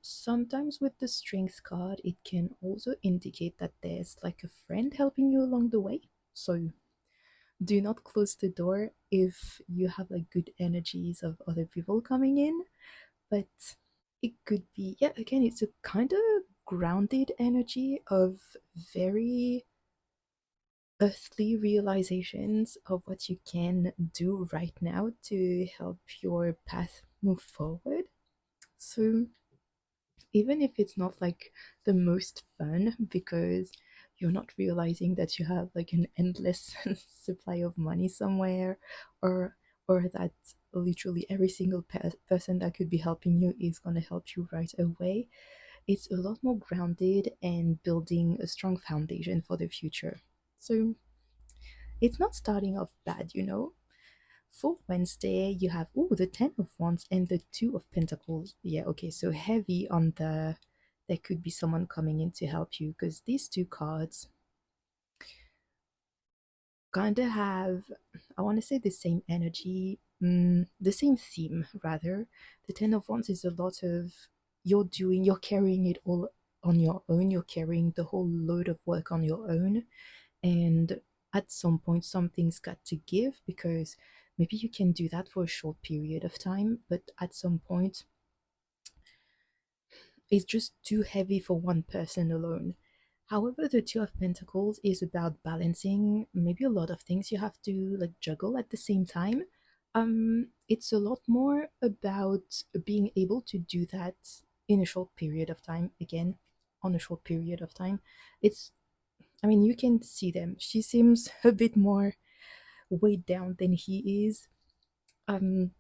Sometimes with the strength card, it can also indicate that there's like a friend helping you along the way. So do not close the door if you have like good energies of other people coming in. But it could be, yeah, again, it's a kind of grounded energy of very earthly realizations of what you can do right now to help your path move forward. So even if it's not like the most fun, because you're not realizing that you have like an endless supply of money somewhere, or that literally every single person that could be helping you is going to help you right away, it's a lot more grounded and building a strong foundation for the future. So it's not starting off bad. For Wednesday, you have, oh, the Ten of Wands and the Two of Pentacles. Yeah, okay, so heavy on the, there could be someone coming in to help you, because these two cards kind of have, I want to say, the same energy, the same theme, rather. The Ten of Wands is a lot of, you're carrying it all on your own, you're carrying the whole load of work on your own. And at some point, something's got to give, because maybe you can do that for a short period of time, but at some point, it's just too heavy for one person alone. However, the Two of Pentacles is about balancing maybe a lot of things you have to like juggle at the same time. It's a lot more about being able to do that in a short period of time. Again, on a short period of time. It's, I mean, you can see them. She seems a bit more weighed down than he is. Um,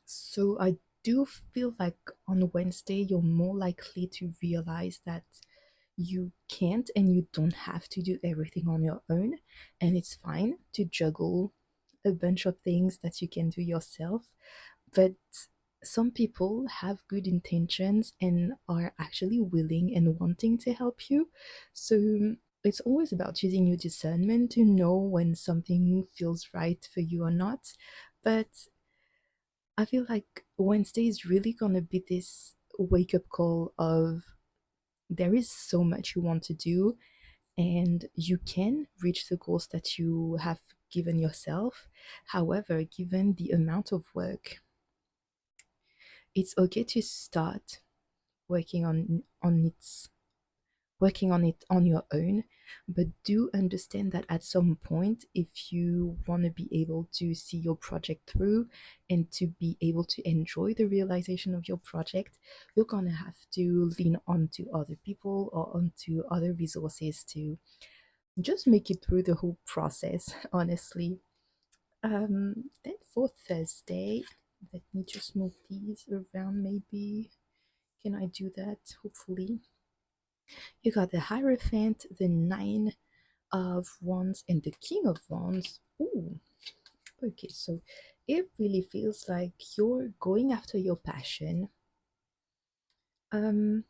so I do feel like on Wednesday you're more likely to realize that you can't and you don't have to do everything on your own, and it's fine to juggle a bunch of things that you can do yourself. But some people have good intentions and are actually willing and wanting to help you. So it's always about using your discernment to know when something feels right for you or not. But I feel like Wednesday is really gonna be this wake up call of there is so much you want to do, and you can reach the goals that you have given yourself. However, given the amount of work, it's okay to start working on it on your own, but do understand that at some point, if you want to be able to see your project through and to be able to enjoy the realization of your project, you're gonna have to lean onto other people or onto other resources to just make it through the whole process, honestly. Then for Thursday, let me just move these around maybe. Can I do that? Hopefully. You got the Hierophant, the Nine of Wands, and the King of Wands. Ooh, okay, so it really feels like you're going after your passion. Um,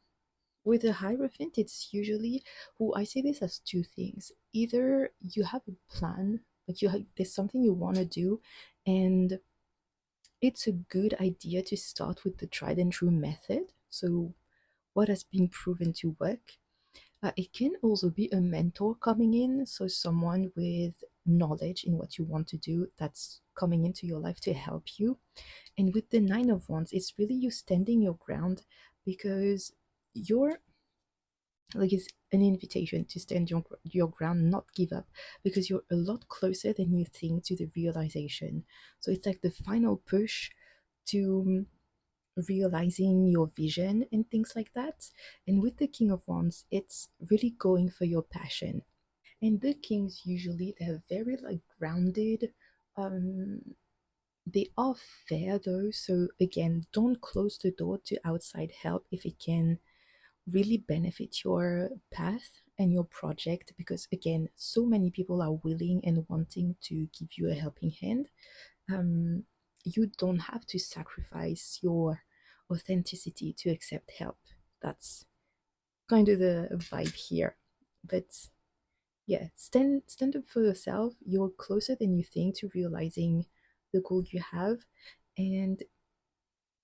with the Hierophant, it's usually, who I see this as two things. Either you have a plan, like there's something you want to do, and it's a good idea to start with the tried and true method. So, what has been proven to work. It can also be a mentor coming in, so someone with knowledge in what you want to do that's coming into your life to help you. And with the Nine of Wands, it's really you standing your ground because you're like it's an invitation to stand your ground, not give up, because you're a lot closer than you think to the realization. So it's like the final push to realizing your vision and things like that. And with the King of Wands, it's really going for your passion. And the kings usually they're very like grounded. Um, they are fair though, so again, don't close the door to outside help if it can really benefit your path and your project, because again, so many people are willing and wanting to give you a helping hand. You don't have to sacrifice your authenticity to accept help. That's kind of the vibe here. But yeah, stand up for yourself. You're closer than you think to realizing the goal you have, and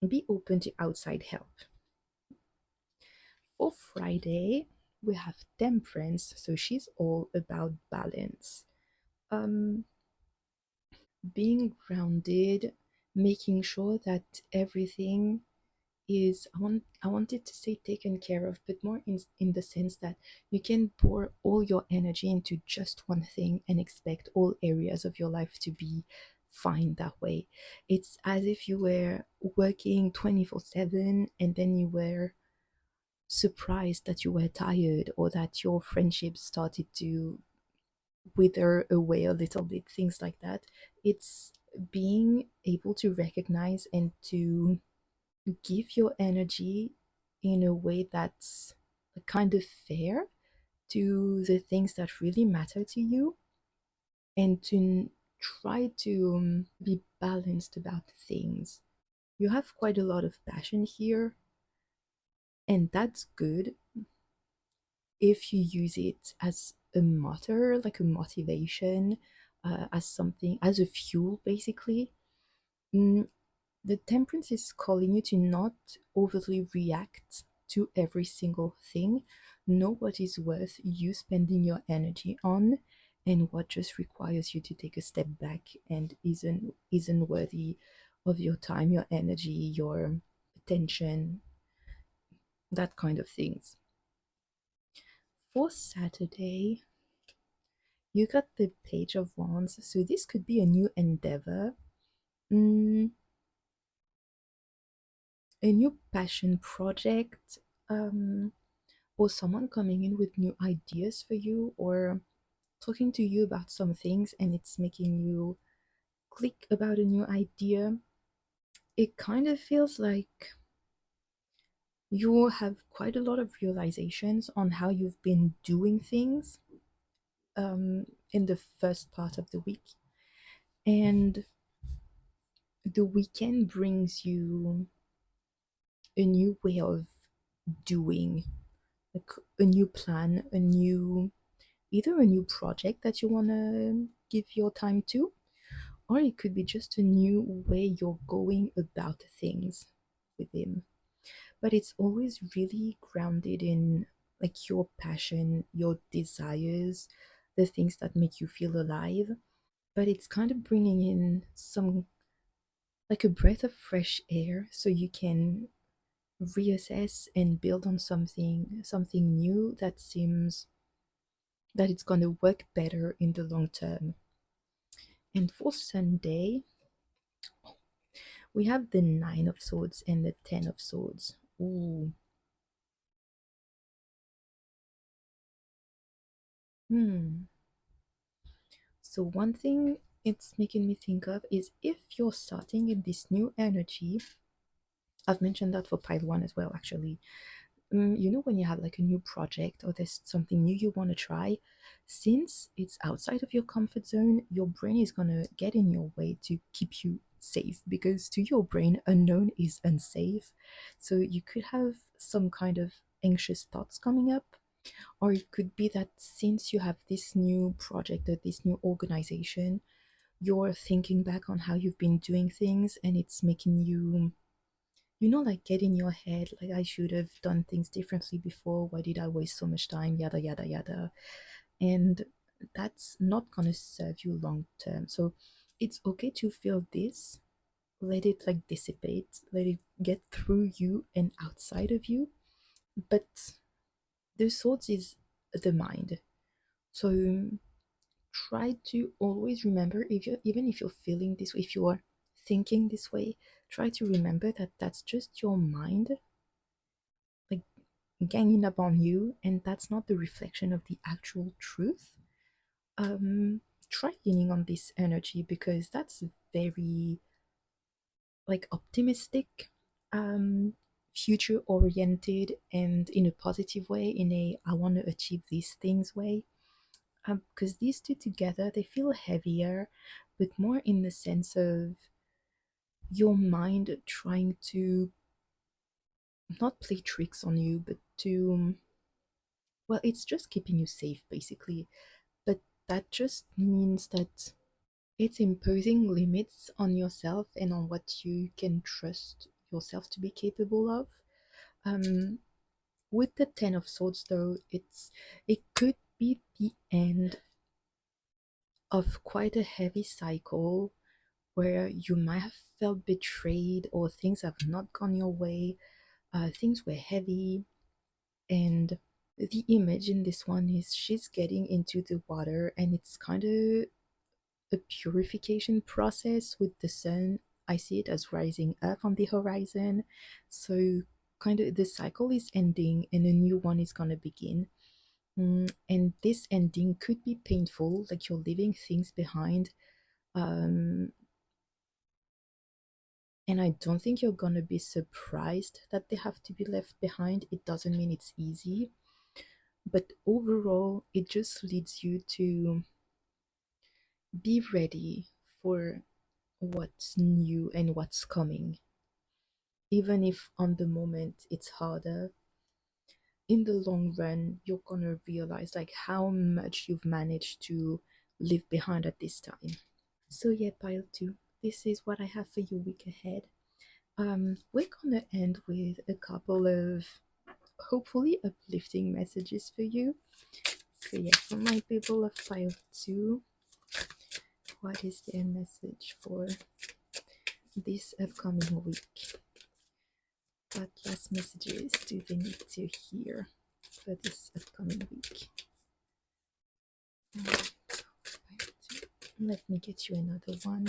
be open to outside help. For Friday, we have Temperance, so she's all about balance. Um, being grounded, making sure that everything is I wanted to say taken care of, but more in the sense that you can pour all your energy into just one thing and expect all areas of your life to be fine that way. It's as if you were working 24/7 and then you were surprised that you were tired or that your friendship started to wither away a little bit, things like that. It's being able to recognize and to give your energy in a way that's kind of fair to the things that really matter to you, and to try to be balanced about things. You have quite a lot of passion here, and that's good if you use it as a motor, like a motivation, as something, as a fuel, basically. Mm, the temperance is calling you to not overly react to every single thing. Know what is worth you spending your energy on, and what just requires you to take a step back and isn't worthy of your time, your energy, your attention, that kind of things. For Saturday, you got the Page of Wands, so this could be a new endeavor, mm, a new passion project, or someone coming in with new ideas for you, or talking to you about some things and it's making you click about a new idea. It kind of feels like you have quite a lot of realizations on how you've been doing things in the first part of the week. And the weekend brings you a new way of doing, like a new plan, a new, either a new project that you want to give your time to, or it could be just a new way you're going about things with him. But it's always really grounded in like your passion, your desires, the things that make you feel alive. But it's kind of bringing in some, like a breath of fresh air, so you can reassess and build on something new that seems that it's going to work better in the long term. And for Sunday, we have the Nine of Swords and the Ten of Swords. Ooh. Hmm. So one thing it's making me think of is if you're starting in this new energy, I've mentioned that for pile one as well, actually. You know, when you have like a new project or there's something new you want to try, since it's outside of your comfort zone, your brain is gonna get in your way to keep you safe because to your brain, unknown is unsafe. So you could have some kind of anxious thoughts coming up, or it could be that since you have this new project or this new organization, you're thinking back on how you've been doing things and it's making you, you know, like get in your head, like I should have done things differently before. Why did I waste so much time? Yada, yada, yada. And that's not gonna serve you long term. So it's okay to feel this, let it like dissipate, let it get through you and outside of you. But the swords is the mind. So try to always remember, if you, even if you're feeling this way, if you are thinking this way, try to remember that that's just your mind like ganging up on you, and that's not the reflection of the actual truth. Try leaning on this energy because that's very like optimistic, um future oriented, and in a positive way, in a I want to achieve these things way. Because these two together they feel heavier, but more in the sense of your mind trying to not play tricks on you, but to, well, it's just keeping you safe basically. But that just means that it's imposing limits on yourself and on what you can trust yourself to be capable of. Um, with the Ten of Swords, though, it could be the end of quite a heavy cycle where you might have felt betrayed or things have not gone your way. Things were heavy, and the image in this one is she's getting into the water, and it's kind of a purification process with the sun. I see it as rising up on the horizon. So, kind of, the cycle is ending and a new one is gonna begin. And this ending could be painful, like you're leaving things behind. Um, and I don't think you're gonna be surprised that they have to be left behind. It doesn't mean it's easy, but overall, it just leads you to be ready for what's new and what's coming. Even if on the moment it's harder, in the long run, you're gonna realize like how much you've managed to leave behind at this time. So yeah, pile two. This is what I have for your week ahead. We're gonna end with a couple of hopefully uplifting messages for you. So yeah, for my people of pile two, what is their message for this upcoming week? What last messages do they need to hear? for this upcoming week. Let me get you another one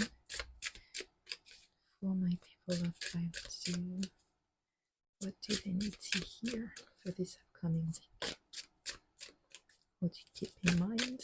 for my people of Pile 2. What do they need to hear for this upcoming week? What do you keep in mind?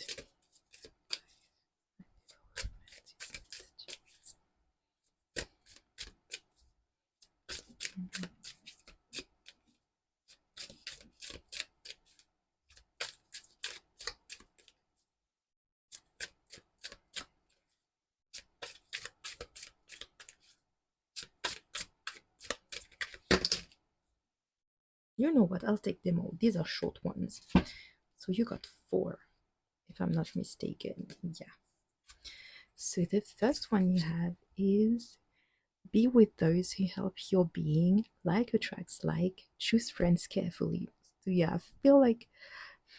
You know what? I'll take them all. These are short ones. So you got 4, if I'm not mistaken. Yeah. So the first one you have is be with those who help your being, like attracts like, choose friends carefully. So yeah, I feel like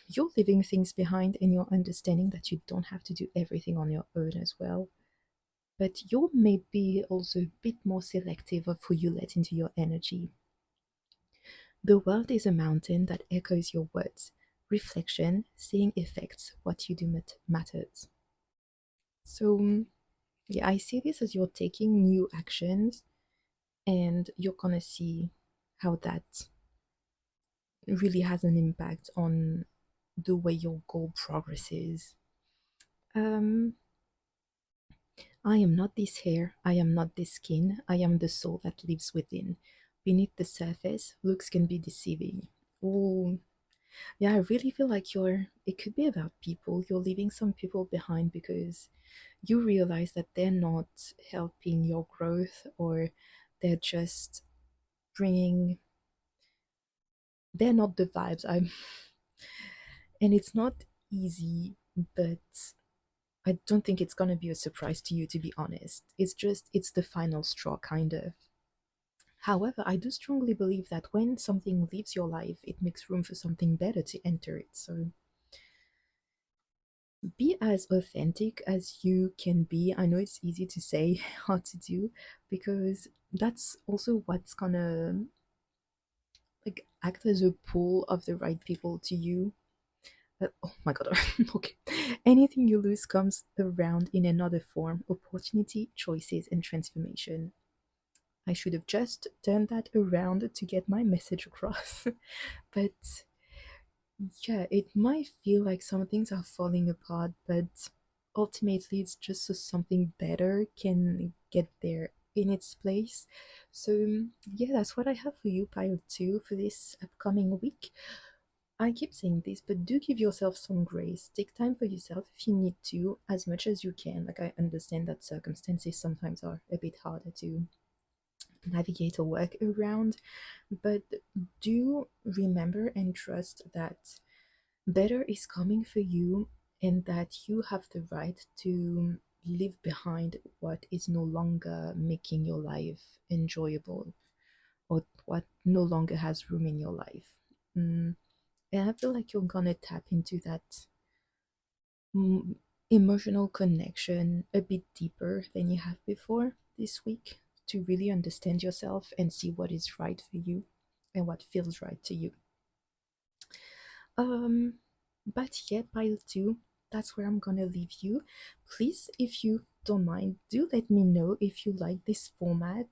you're leaving things behind and you're understanding that you don't have to do everything on your own as well. But you're maybe also a bit more selective of who you let into your energy. The world is a mountain that echoes your words. Reflection, seeing effects, what you do matters. So, yeah, I see this as you're taking new actions and you're gonna see how that really has an impact on the way your goal progresses. Um, I am not this hair, I am not this skin, I am the soul that lives within. Beneath the surface, looks can be deceiving. Oh, yeah, I really feel like it could be about people. You're leaving some people behind because you realize that they're not helping your growth or they're just bringing, they're not the vibes. And it's not easy, but I don't think it's gonna be a surprise to you, to be honest. It's the final straw, kind of. However, I do strongly believe that when something leaves your life, it makes room for something better to enter it. So be as authentic as you can be. I know it's easy to say, hard to do, because that's also what's gonna like act as a pull of the right people to you. Oh my god, okay. Anything you lose comes around in another form, opportunity, choices, and transformation. I should have just turned that around to get my message across. But yeah, it might feel like some things are falling apart, but ultimately it's just so something better can get there in its place. So yeah, that's what I have for you, pile 2, for this upcoming week. I keep saying this, but do give yourself some grace. Take time for yourself if you need to, as much as you can. Like, I understand that circumstances sometimes are a bit harder to navigate or work around, but do remember and trust that better is coming for you and that you have the right to leave behind what is no longer making your life enjoyable or what no longer has room in your life. And I feel like you're gonna tap into that mm, emotional connection a bit deeper than you have before this week to really understand yourself and see what is right for you and what feels right to you. Um, but yeah, pile 2, that's where I'm gonna leave you. Please, if you don't mind, do let me know if you like this format.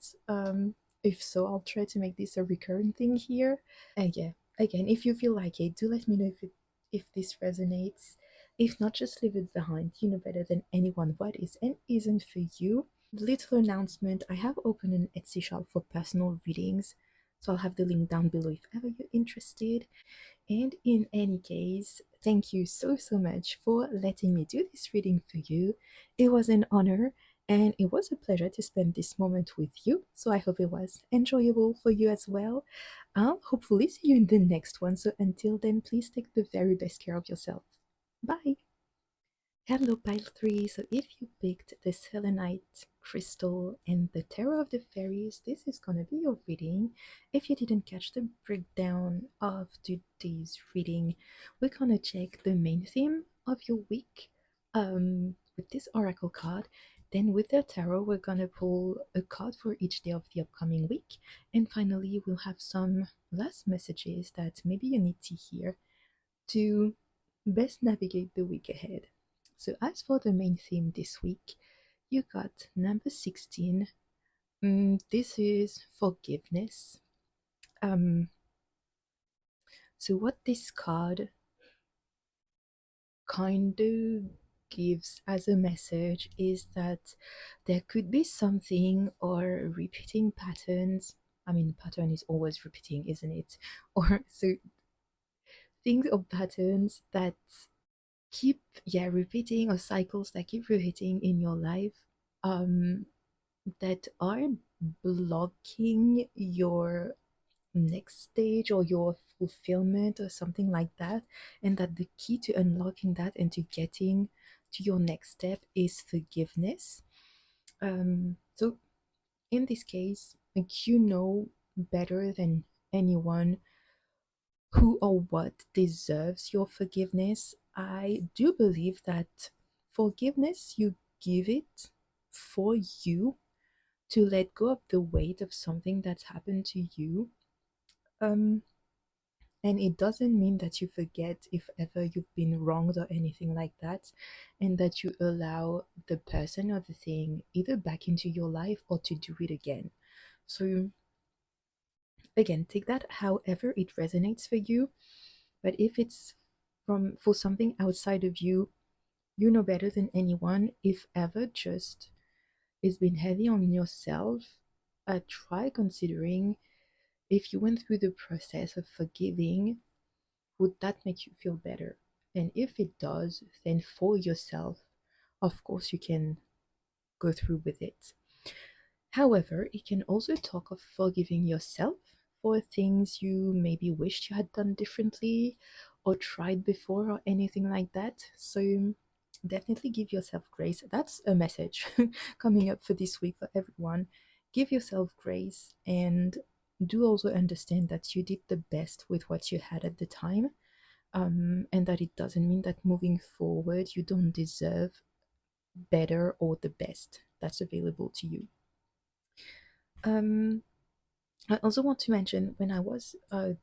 If so, I'll try to make this a recurring thing here. And yeah, again, if you feel like it, do let me know if this resonates. If not, just leave it behind. You know better than anyone what is and isn't for you. Little announcement, I have opened an Etsy shop for personal readings, so I'll have the link down below if ever you're interested. And in any case, thank you so much for letting me do this reading for you. It was an honor and it was a pleasure to spend this moment with you. So I hope it was enjoyable for you as well. I'll hopefully see you in the next one. So until then, please take the very best care of yourself. Bye. Hello, pile 3. So, if you picked the Selenite crystal and the Terror of the Fairies, this is gonna be your reading. If you didn't catch the breakdown of today's reading, we're gonna check the main theme of your week with this oracle card. Then, with the tarot, we're gonna pull a card for each day of the upcoming week. And finally, we'll have some last messages that maybe you need to hear to best navigate the week ahead. So, as for the main theme this week, you got number 16. This is forgiveness. Um, so, what this card kind of gives as a message is that there could be something or repeating patterns. I mean, pattern is always repeating, isn't it? Or so things or patterns that keep, yeah, repeating, or cycles that keep repeating in your life, um, that are blocking your next stage or your fulfillment or something like that, and that the key to unlocking that and to getting to your next step is forgiveness. So in this case, like, you know better than anyone who or what deserves your forgiveness. I do believe that forgiveness, you give it for you to let go of the weight of something that's happened to you. um and it doesn't mean that you forget if ever you've been wronged or anything like that, and that you allow the person or the thing either back into your life or to do it again. So, again, take that however it resonates for you. But if it's from for something outside of you, you know better than anyone. If ever just it's been heavy on yourself, try considering if you went through the process of forgiving, would that make you feel better? And if it does, then for yourself, of course, you can go through with it. However, it can also talk of forgiving yourself for things you maybe wished you had done differently or tried before or anything like that. So definitely give yourself grace. That's a message coming up for this week for everyone. Give yourself grace, and do also understand that you did the best with what you had at the time, and that it doesn't mean that moving forward you don't deserve better or the best that's available to you. Um, I also want to mention, when I was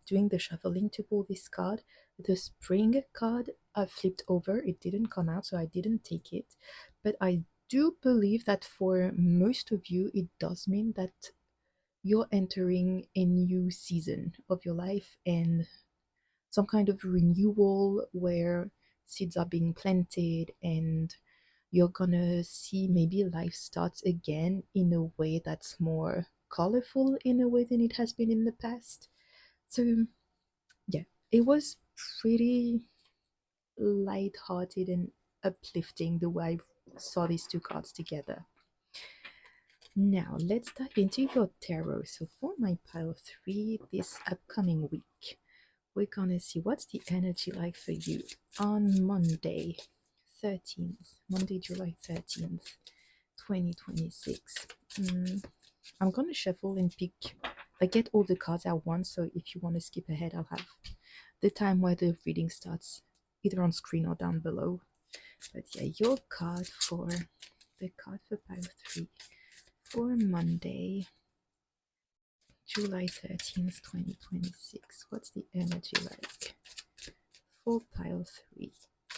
doing the shuffling to pull this card, the spring card flipped over. It didn't come out, so I didn't take it. But I do believe that for most of you, it does mean that you're entering a new season of your life and some kind of renewal where seeds are being planted, and you're gonna see maybe life starts again in a way that's more colorful in a way than it has been in the past. So, yeah, it was pretty light-hearted and uplifting the way I saw these two cards together. Now, let's dive into your tarot. So, for my pile 3 this upcoming week, we're gonna see what's the energy like for you on Monday, 13th, Monday, July 13th, 2026. I'm gonna shuffle and pick, I get all the cards at once, so if you want to skip ahead, I'll have the time where the reading starts either on screen or down below. But yeah, your card for the card for pile 3 for Monday, July 13th, 2026. What's the energy like for pile 3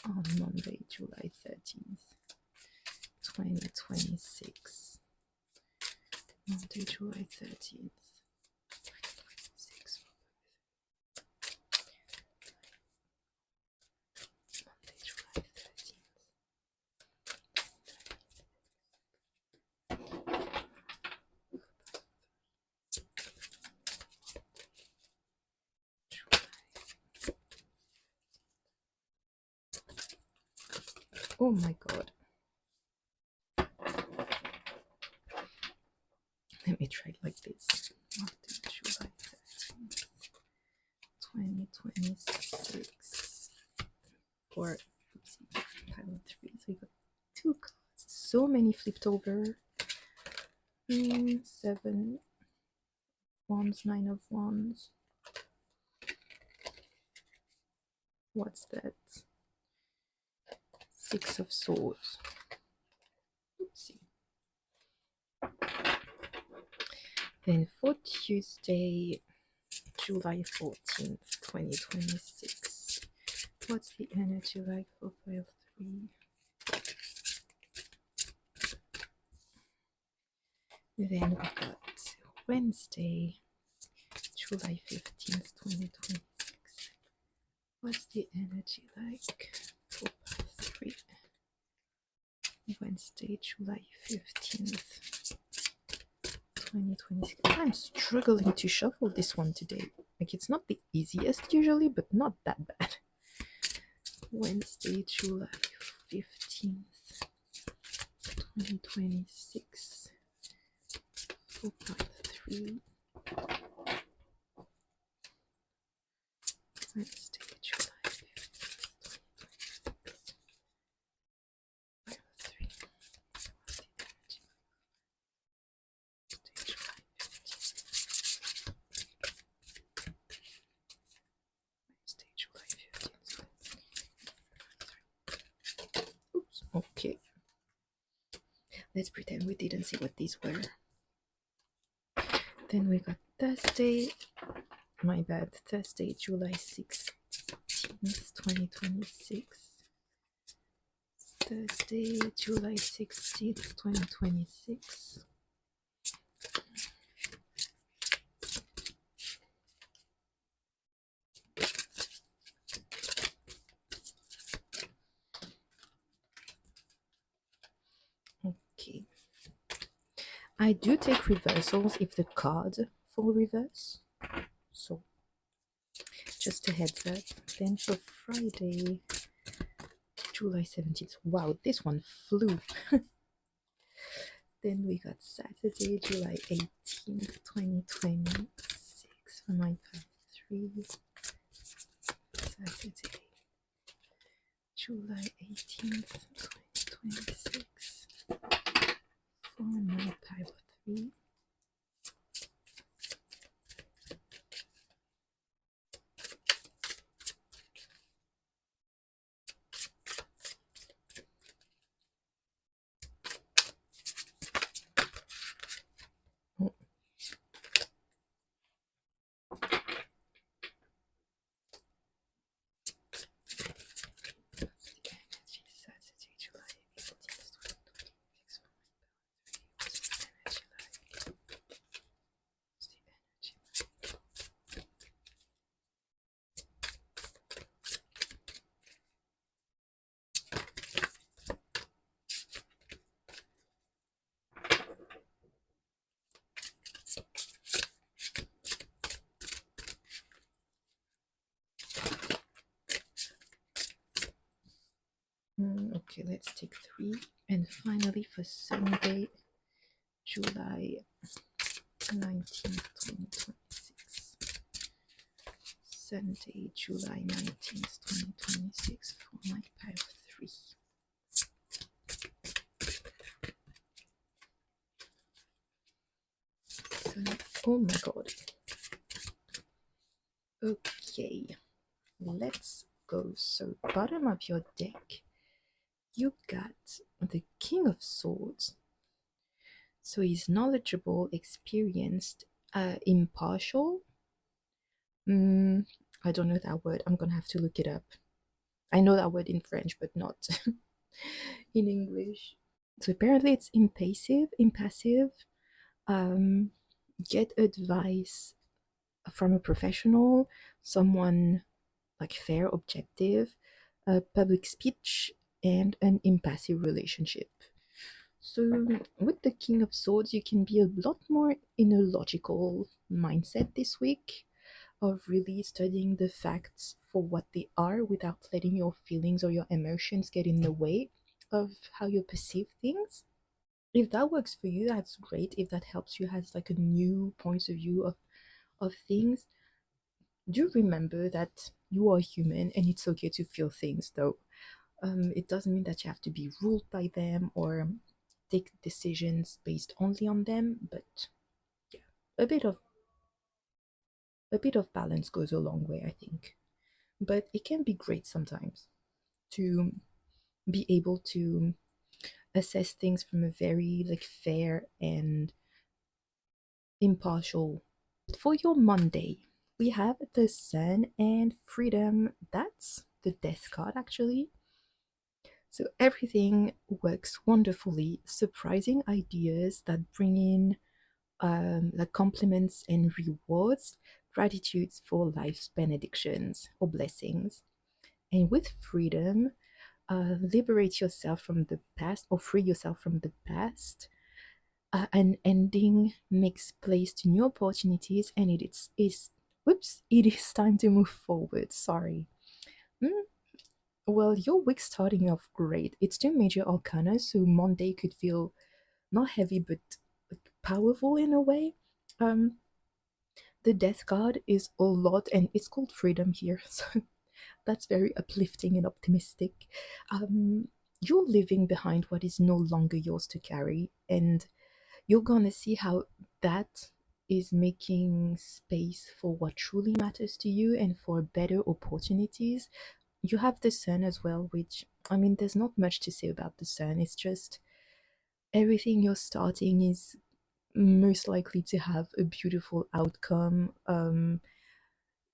on Monday, July 13th, 2026? Monday, July 13th. Oh my god. Let me try it like this. Monday, July 13th, 2026. For pile 3. So you got 2 cards. So many flipped over. 7 wands, 9 of wands. What's that? 6 of swords. Oopsie. Then for Tuesday, July 14th, 2026, What's the energy like for pile 3? Then we got Wednesday, July 15th, 2026. What's the energy like for pile 3? Wednesday, July 15th, 2026. I'm struggling to shuffle this one today. Like, it's not the easiest usually, but not that bad. Wednesday, July 15th, 2026. 4.3. Wednesday, July 15th, 2026. Oops, okay. Let's pretend we didn't see what these were. Then we got Thursday, my bad, Thursday, July 16th, 2026. Thursday, July 16th, 2026. Okay. I do take reversals if the card fall reverse. So, just a heads up. Then for Friday, July 17th. Wow, this one flew. Then we got Saturday, July 18th, 2026 for my path 3. Saturday, July 18th, 2026 for my path 3. Okay, let's take 3. And finally for Sunday, July 19th, 2026. Sunday, July 19th, 2026 for my pile 3. So, oh my god. Okay, let's go. So, bottom of your deck, you got the King of Swords. So he's knowledgeable, experienced, impartial. I don't know that word. I'm gonna have to look it up. I know that word in French, but not in English. So apparently it's impassive. Get advice from a professional, someone like fair, objective, public speech, and an impassive relationship. So with the King of Swords, you can be a lot more in a logical mindset this week, of really studying the facts for what they are without letting your feelings or your emotions get in the way of how you perceive things. If that works for you, that's great. If that helps you has like a new point of view of things, do remember that you are human and it's okay to feel things though. It doesn't mean that you have to be ruled by them or take decisions based only on them, but yeah, a bit of balance goes a long way, I think. But it can be great sometimes to be able to assess things from a very like fair and impartial. For your Monday, we have the Sun and Freedom. That's the Death card actually. So everything works wonderfully, surprising ideas that bring in like compliments and rewards, gratitudes for life's benedictions or blessings. And with freedom, liberate yourself from the past or free yourself from the past. An ending makes place to new opportunities, and is whoops, it is time to move forward. Sorry. Mm, well, your week's starting off great. It's two major arcana, so Monday could feel not heavy but like, powerful in a way. Um, the Death card is a lot, and it's called freedom here, so that's very uplifting and optimistic. Um, you're leaving behind what is no longer yours to carry, and you're gonna see how that is making space for what truly matters to you and for better opportunities. You have the sun as well, which I mean, there's not much to say about the sun. It's just everything you're starting is most likely to have a beautiful outcome.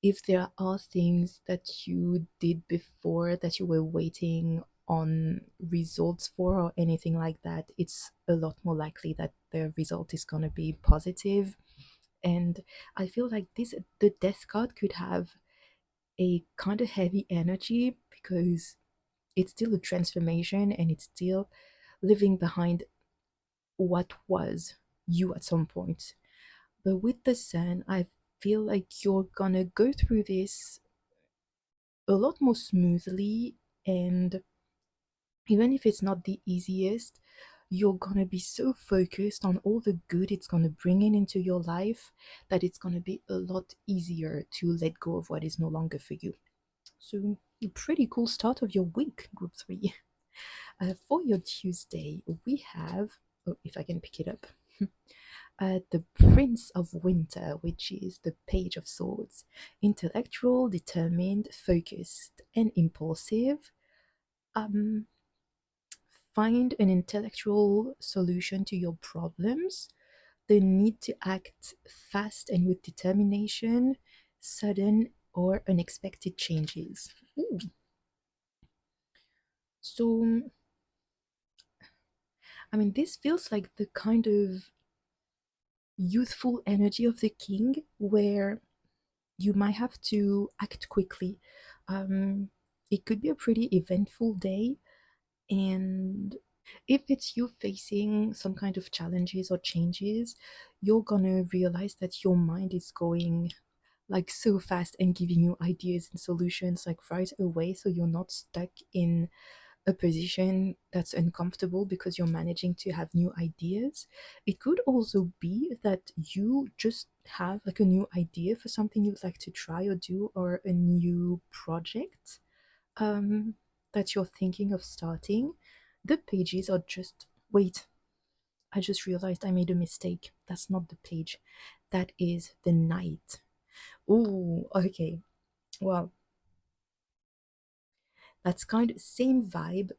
If there are things that you did before that you were waiting on results for or anything like that, it's a lot more likely that the result is going to be positive. And I feel like this the Death card could have a kind of heavy energy because it's still a transformation and it's still leaving behind what was you at some point. But with the Sun, I feel like you're gonna go through this a lot more smoothly, and even if it's not the easiest, you're gonna be so focused on all the good it's gonna bring in into your life that it's gonna be a lot easier to let go of what is no longer for you. So, a pretty cool start of your week, Group 3. For your Tuesday, we have, oh, if I can pick it up, the Prince of Winter, which is the Page of Swords. Intellectual, determined, focused, and impulsive. Um, find an intellectual solution to your problems. The need to act fast and with determination, sudden or unexpected changes. Ooh. So, I mean, this feels like the kind of youthful energy of the king where you might have to act quickly. Um, it could be a pretty eventful day, and if it's you facing some kind of challenges or changes, you're gonna realize that your mind is going like so fast and giving you ideas and solutions like right away, so you're not stuck in a position that's uncomfortable because you're managing to have new ideas. It could also be that you just have like a new idea for something you'd like to try or do, or a new project um, that you're thinking of starting. The pages are just. Wait, I just realized I made a mistake. That's not the page, that is the Knight. Oh, okay. Well, that's kind of same vibe,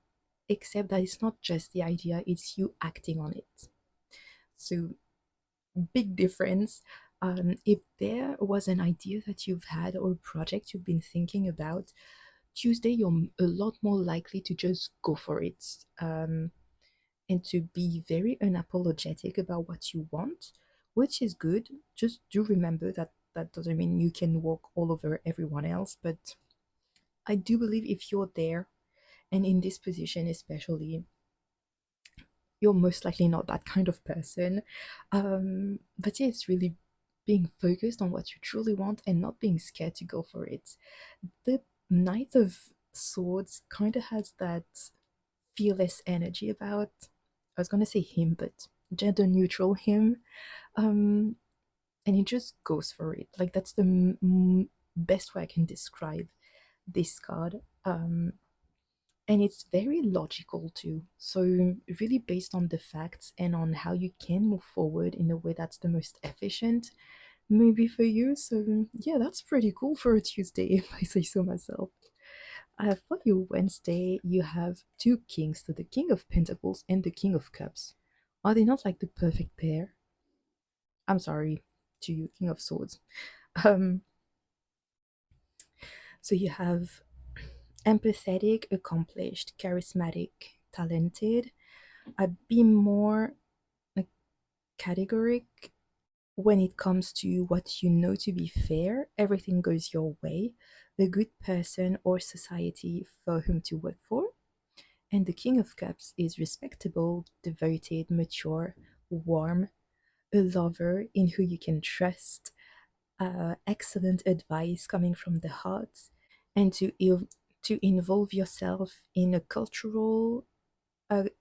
except that it's not just the idea, it's you acting on it. So, big difference. If there was an idea that you've had or a project you've been thinking about, Tuesday you're a lot more likely to just go for it, and to be very unapologetic about what you want, which is good. Just do remember that that doesn't mean you can walk all over everyone else, but I do believe if you're there and in this position, especially, you're most likely not that kind of person. But yeah, it's really being focused on what you truly want and not being scared to go for it. The Knight of Swords kind of has that fearless energy about. I was gonna say him, but gender neutral him. Um, and he just goes for it. Like that's the best way I can describe this card. And it's very logical too. So, really based on the facts and on how you can move forward in a way that's the most efficient, maybe for you. So, yeah, that's pretty cool for a Tuesday, if I say so myself. For your Wednesday, you have two kings, so the King of Pentacles and the King of Cups. Are they not like the perfect pair? I'm sorry to you, King of Swords. Um, so you have empathetic, accomplished, charismatic, talented. Be more like categoric when it comes to what you know to be fair. Everything goes your way. A good person or society for whom to work for. And the King of Cups is respectable, devoted, mature, warm, a lover in who you can trust, excellent advice coming from the heart, and to involve yourself in a cultural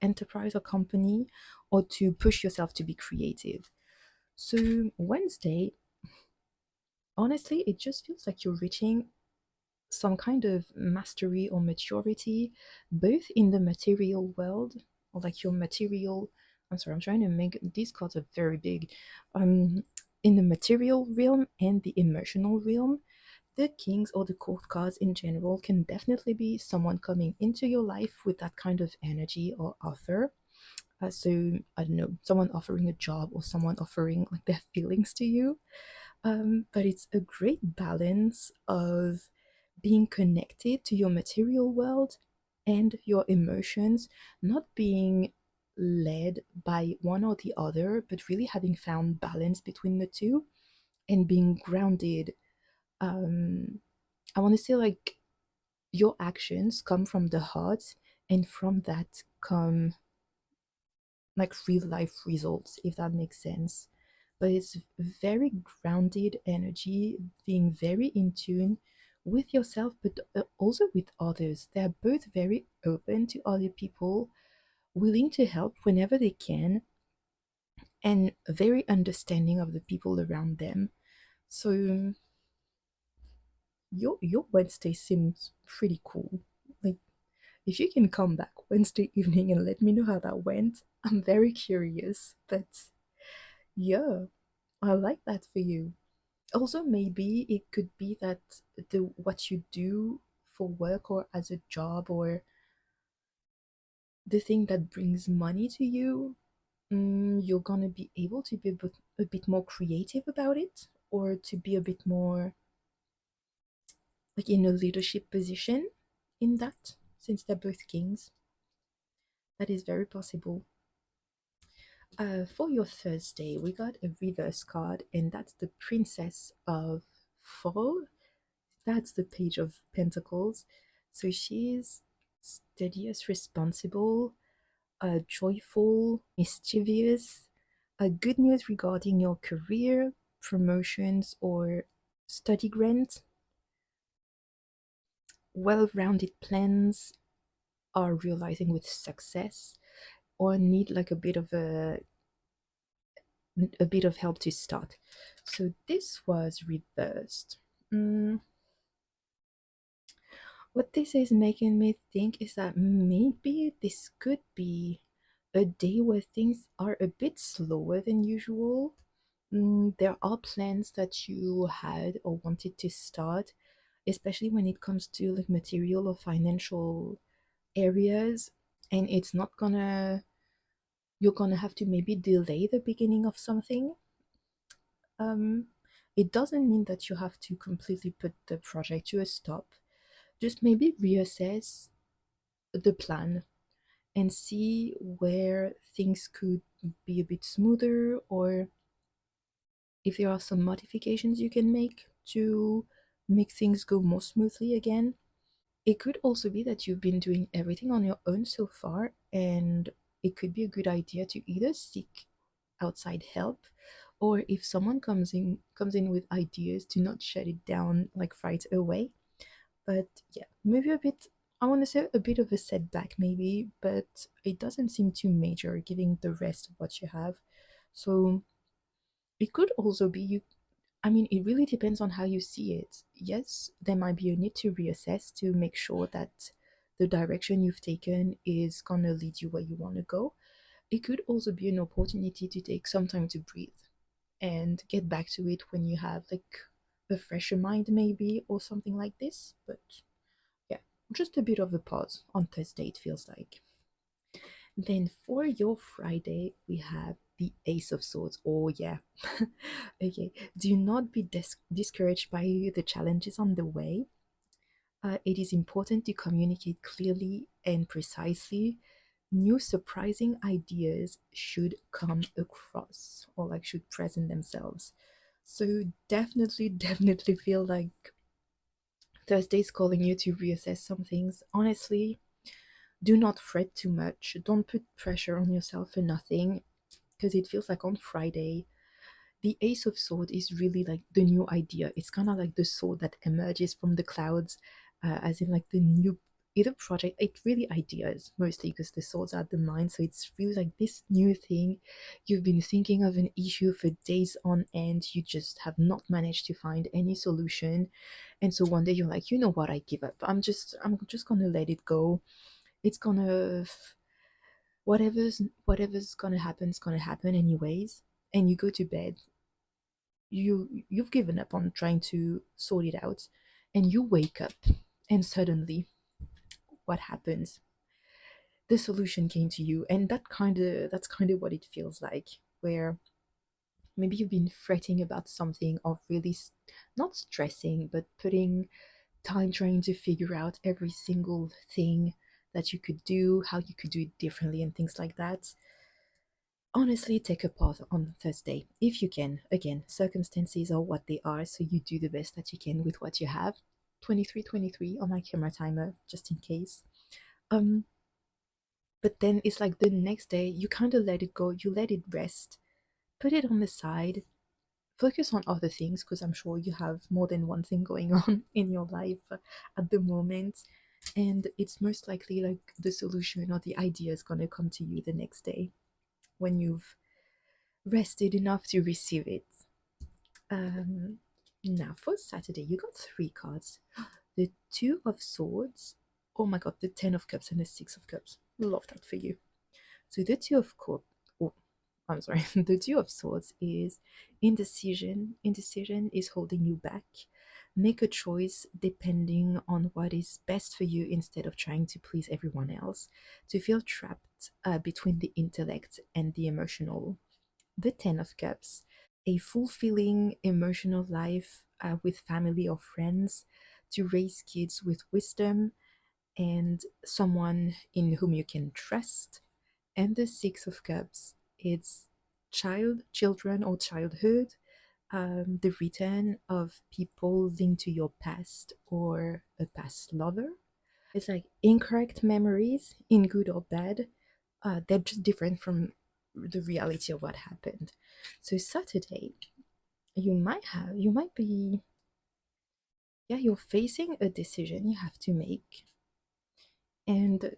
enterprise or company, or to push yourself to be creative. So Wednesday, honestly, it just feels like you're reaching some kind of mastery or maturity, both in the material world, or like your material. I'm sorry, I'm trying to make these cards are very big. Um, in the material realm and the emotional realm, the kings or the court cards in general can definitely be someone coming into your life with that kind of energy or offer. So I don't know, someone offering a job or someone offering like their feelings to you. But it's a great balance of being connected to your material world and your emotions, not being led by one or the other, but really having found balance between the two and being grounded. Um, I want to say like your actions come from the heart, and from that come like real life results, if that makes sense. But it's very grounded energy, being very in tune with yourself, but also with others. They're both very open to other people, willing to help whenever they can, and very understanding of the people around them. So your Wednesday seems pretty cool. Like if you can come back Wednesday evening and let me know how that went, I'm very curious. But yeah, I like that for you. Also, maybe it could be that the what you do for work or as a job or the thing that brings money to you, you're gonna be able to be a bit more creative about it, or to be a bit more like in a leadership position in that, since they're both kings. That is very possible. For your Thursday, we got a reverse card, and that's the Princess of Fall. That's the Page of Pentacles. So she's studious, responsible, joyful, mischievous. Good news regarding your career, promotions, or study grant. Well rounded plans are realizing with success, or need like a bit of help to start. So this was reversed. Mm, what this is making me think is that maybe this could be a day where things are a bit slower than usual. There are plans that you had or wanted to start, especially when it comes to like material or financial areas, and it's not gonna, you're gonna have to maybe delay the beginning of something. Um, it doesn't mean that you have to completely put the project to a stop. Just maybe reassess the plan and see where things could be a bit smoother, or if there are some modifications you can make to make things go more smoothly again. It could also be that you've been doing everything on your own so far, and it could be a good idea to either seek outside help, or if someone comes in with ideas, to not shut it down like right away. But yeah, maybe a bit, I want to say a bit of a setback maybe, but it doesn't seem too major given the rest of what you have. So it could also be you, I mean, it really depends on how you see it. Yes, there might be a need to reassess to make sure that the direction you've taken is gonna lead you where you want to go. It could also be an opportunity to take some time to breathe and get back to it when you have like a fresher mind, maybe, or something like this. But yeah, just a bit of a pause on Thursday, it feels like. Then for your Friday, we have the Ace of Swords. Oh, yeah. Okay. Do not be discouraged by the challenges on the way. It is important to communicate clearly and precisely. New surprising ideas should come across, or like should present themselves. So definitely, definitely feel like Thursday's calling you to reassess some things. Honestly, do not fret too much. Don't put pressure on yourself for nothing, because it feels like on Friday the Ace of Swords is really like the new idea. It's kind of like the sword that emerges from the clouds, as in like the new either project. It really ideas mostly because the swords are the mind. So it's really like this new thing. You've been thinking of an issue for days on end. You just have not managed to find any solution, and so one day you're like, you know what? I give up. I'm just gonna let it go. It's gonna whatever's gonna happen is gonna happen anyways. And you go to bed, you've given up on trying to sort it out, and you wake up, and suddenly what happens? The solution came to you, and that's kind of what it feels like, where maybe you've been fretting about something, or really not stressing but putting time trying to figure out every single thing that you could do, how you could do it differently, and things like that. Honestly, take a pause on Thursday if you can. Again, circumstances are what they are, so you do the best that you can with what you have. 23:23 on my camera timer, just in case. Um, but then it's like the next day, you kind of let it go, you let it rest, put it on the side, focus on other things, because I'm sure you have more than one thing going on in your life at the moment. And it's most likely like the solution or the idea is going to come to you the next day when you've rested enough to receive it. Um, Now for Saturday, you got three cards: the Two of Swords. Oh my god, the Ten of Cups and the Six of Cups. Love that for you. So the Two of Cups. Oh, I'm sorry. The Two of Swords is indecision. Indecision is holding you back. Make a choice depending on what is best for you instead of trying to please everyone else. To feel trapped between the intellect and the emotional. The Ten of Cups, a fulfilling emotional life with family or friends, to raise kids with wisdom and someone in whom you can trust. And the Six of Cups, it's children or childhood, the return of people linked to your past or a past lover. It's like incorrect memories, in good or bad, they're just different from the reality of what happened. So Saturday, you might be, yeah, you're facing a decision you have to make. And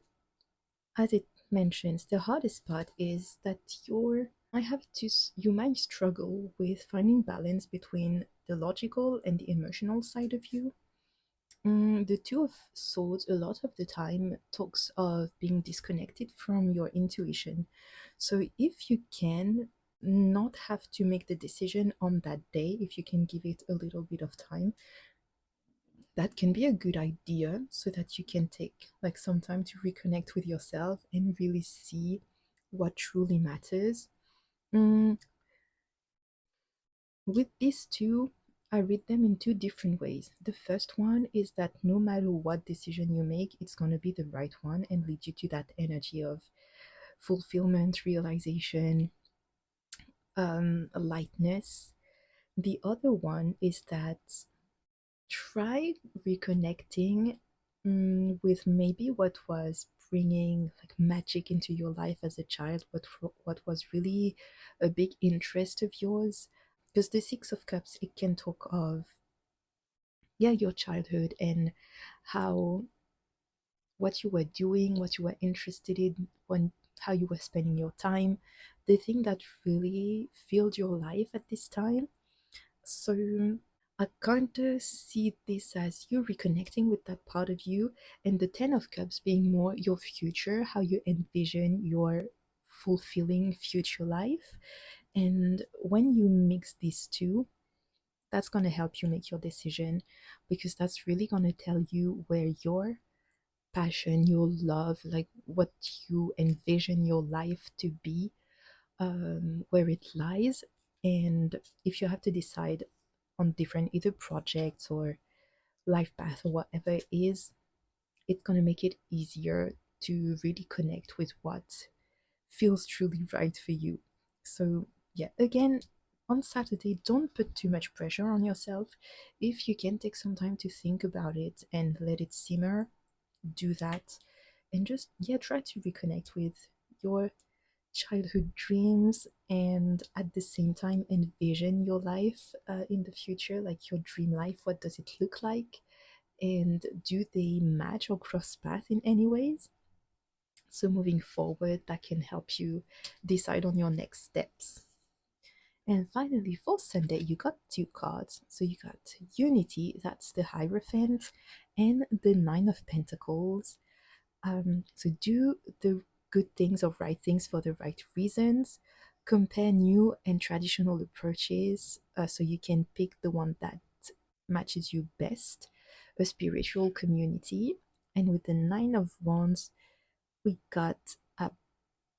as it mentions, the hardest part is that you might struggle with finding balance between the logical and the emotional side of you. The Two of Swords, a lot of the time, talks of being disconnected from your intuition. So, if you can not have to make the decision on that day, if you can give it a little bit of time, that can be a good idea so that you can take like some time to reconnect with yourself and really see what truly matters. Mm, With these two, I read them in two different ways. The first one is that no matter what decision you make, it's going to be the right one and lead you to that energy of fulfillment, realization, lightness. The other one is that try reconnecting with maybe what was bringing like magic into your life as a child, what was really a big interest of yours. Because the Six of Cups, it can talk of, yeah, your childhood and how what you were doing, what you were interested in, when how you were spending your time, the thing that really filled your life at this time. So I kind of see this as you reconnecting with that part of you, and the Ten of Cups being more your future, how you envision your fulfilling future life. And when you mix these two, that's going to help you make your decision, because that's really going to tell you where your passion, your love, like what you envision your life to be, where it lies. And if you have to decide on different either projects or life path or whatever it is, it's going to make it easier to really connect with what feels truly right for you. So, yeah, again, on Saturday, don't put too much pressure on yourself. If you can take some time to think about it and let it simmer, do that. And just, yeah, try to reconnect with your childhood dreams and at the same time envision your life in the future, like your dream life. What does it look like? And do they match or cross path in any ways? So moving forward, that can help you decide on your next steps. And finally, for Sunday, you got two cards. So you got Unity, that's the Hierophant, and the Nine of Pentacles. So do the good things or right things for the right reasons. Compare new and traditional approaches so you can pick the one that matches you best. A spiritual community. And with the Nine of Wands, we got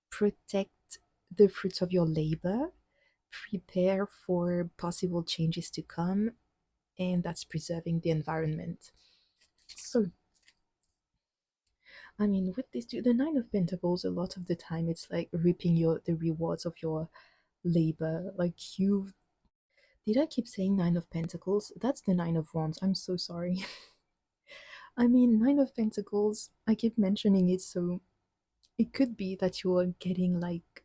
protect the fruits of your labor, prepare for possible changes to come, and that's preserving the environment. So, I mean, with this, the Nine of Pentacles, a lot of the time it's like reaping the rewards of your labor. Like you, did I keep saying Nine of Pentacles? That's the Nine of Wands. I'm so sorry. I mean, Nine of Pentacles. I keep mentioning it, so it could be that you're getting like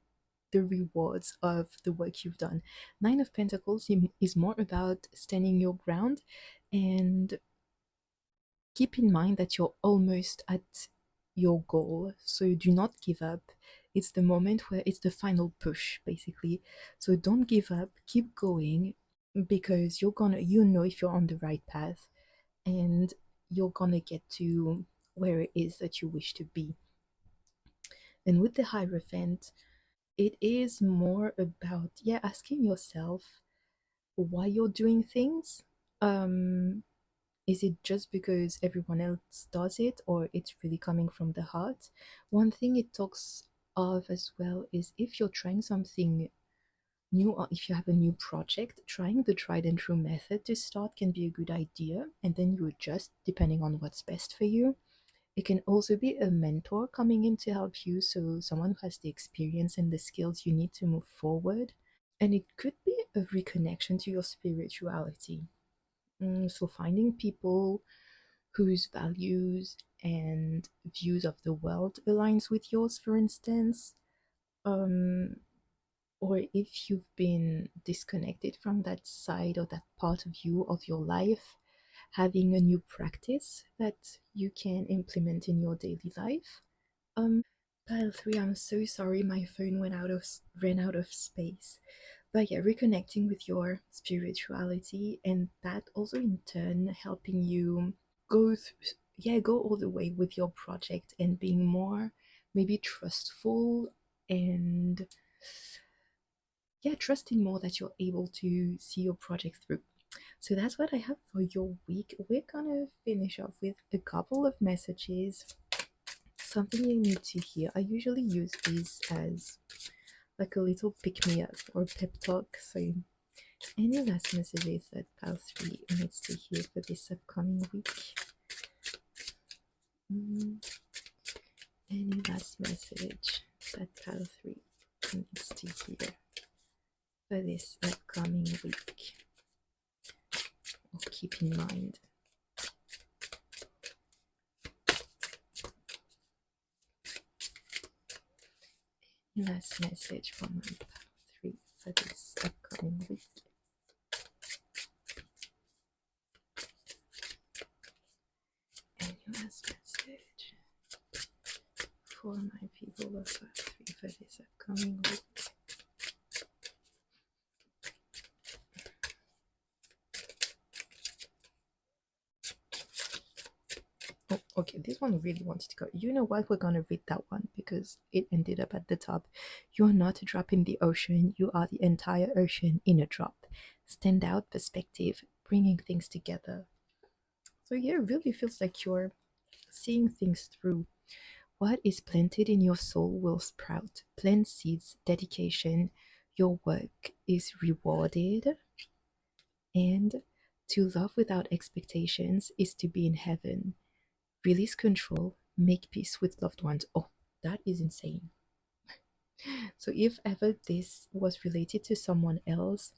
the rewards of the work you've done. Nine of Pentacles is more about standing your ground and keep in mind that you're almost at your goal. So do not give up. It's the moment where it's the final push, basically. So don't give up, keep going because you know if you're on the right path and you're gonna get to where it is that you wish to be. And with the Hierophant, it is more about, yeah, asking yourself why you're doing things. Um, is it just because everyone else does it, or it's really coming from the heart? One thing it talks of as well is if you're trying something new, or if you have a new project, trying the tried and true method to start can be a good idea, and then you adjust depending on what's best for you. It can also be a mentor coming in to help you, so someone who has the experience and the skills you need to move forward. And it could be a reconnection to your spirituality. So finding people whose values and views of the world aligns with yours, for instance, um, or if you've been disconnected from that side or that part of you of your life, having a new practice that you can implement in your daily life. Pile 3, I'm so sorry my phone ran out of space. But yeah, reconnecting with your spirituality and that also in turn helping you go through, yeah, go all the way with your project and being more maybe trustful and yeah, trusting more that you're able to see your project through. So that's what I have for your week. We're gonna finish off with a couple of messages, something you need to hear. I usually use these as like a little pick me up or pep talk. So, any last messages that Pal 3 needs to hear for this upcoming week? Any last message that Pal 3 needs to hear for this upcoming week? Or keep in mind. Any last message from my Pal 3 for this upcoming week? Any last message for my people of Pal 3 for this upcoming week? Oh, okay, this one really wanted to go. You know what? We're gonna read that one because it ended up at the top. You're not a drop in the ocean, you are the entire ocean in a drop. Stand out perspective, bringing things together. So, yeah, it really feels like you're seeing things through. What is planted in your soul will sprout. Plant seeds, dedication, your work is rewarded. And To love without expectations is to be in heaven. Release control, make peace with loved ones. Oh, that is insane. So, if ever this was related to someone else,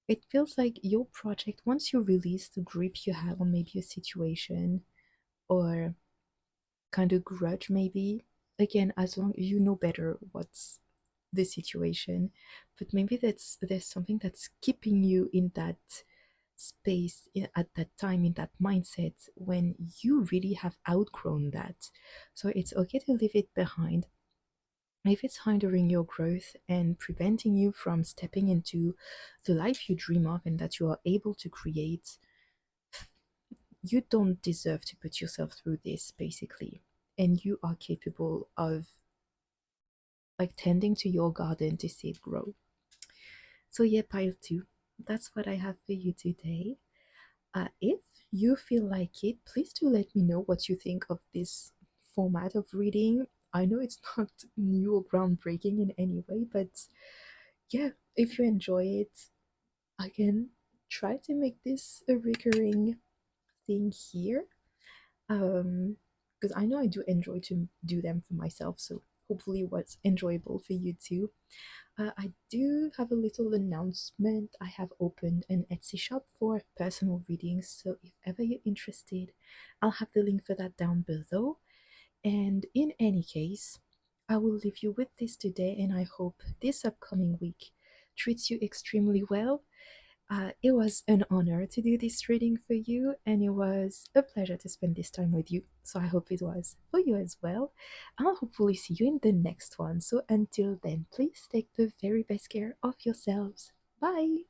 it feels like your project, once you release the grip you have on maybe a situation or kind of grudge, maybe, again, as long you know better what's the situation, but maybe there's something that's keeping you in that space at that time, in that mindset when you really have outgrown that. So it's okay to leave it behind if it's hindering your growth and preventing you from stepping into the life you dream of and that you are able to create. You don't deserve to put yourself through this, basically, and you are capable of like tending to your garden to see it grow. So yeah, pile two, that's what I have for you today. If you feel like it, please do let me know what you think of this format of reading. I know it's not new or groundbreaking in any way, but yeah, if you enjoy it, I can try to make this a recurring thing here. Because I know I do enjoy to do them for myself, so hopefully it was enjoyable for you too. I do have a little announcement. I have opened an Etsy shop for personal readings, so if ever you're interested, I'll have the link for that down below. And in any case, I will leave you with this today, and I hope this upcoming week treats you extremely well. It was an honor to do this reading for you, and it was a pleasure to spend this time with you. So I hope it was for you as well. I'll hopefully see you in the next one. So until then, please take the very best care of yourselves. Bye!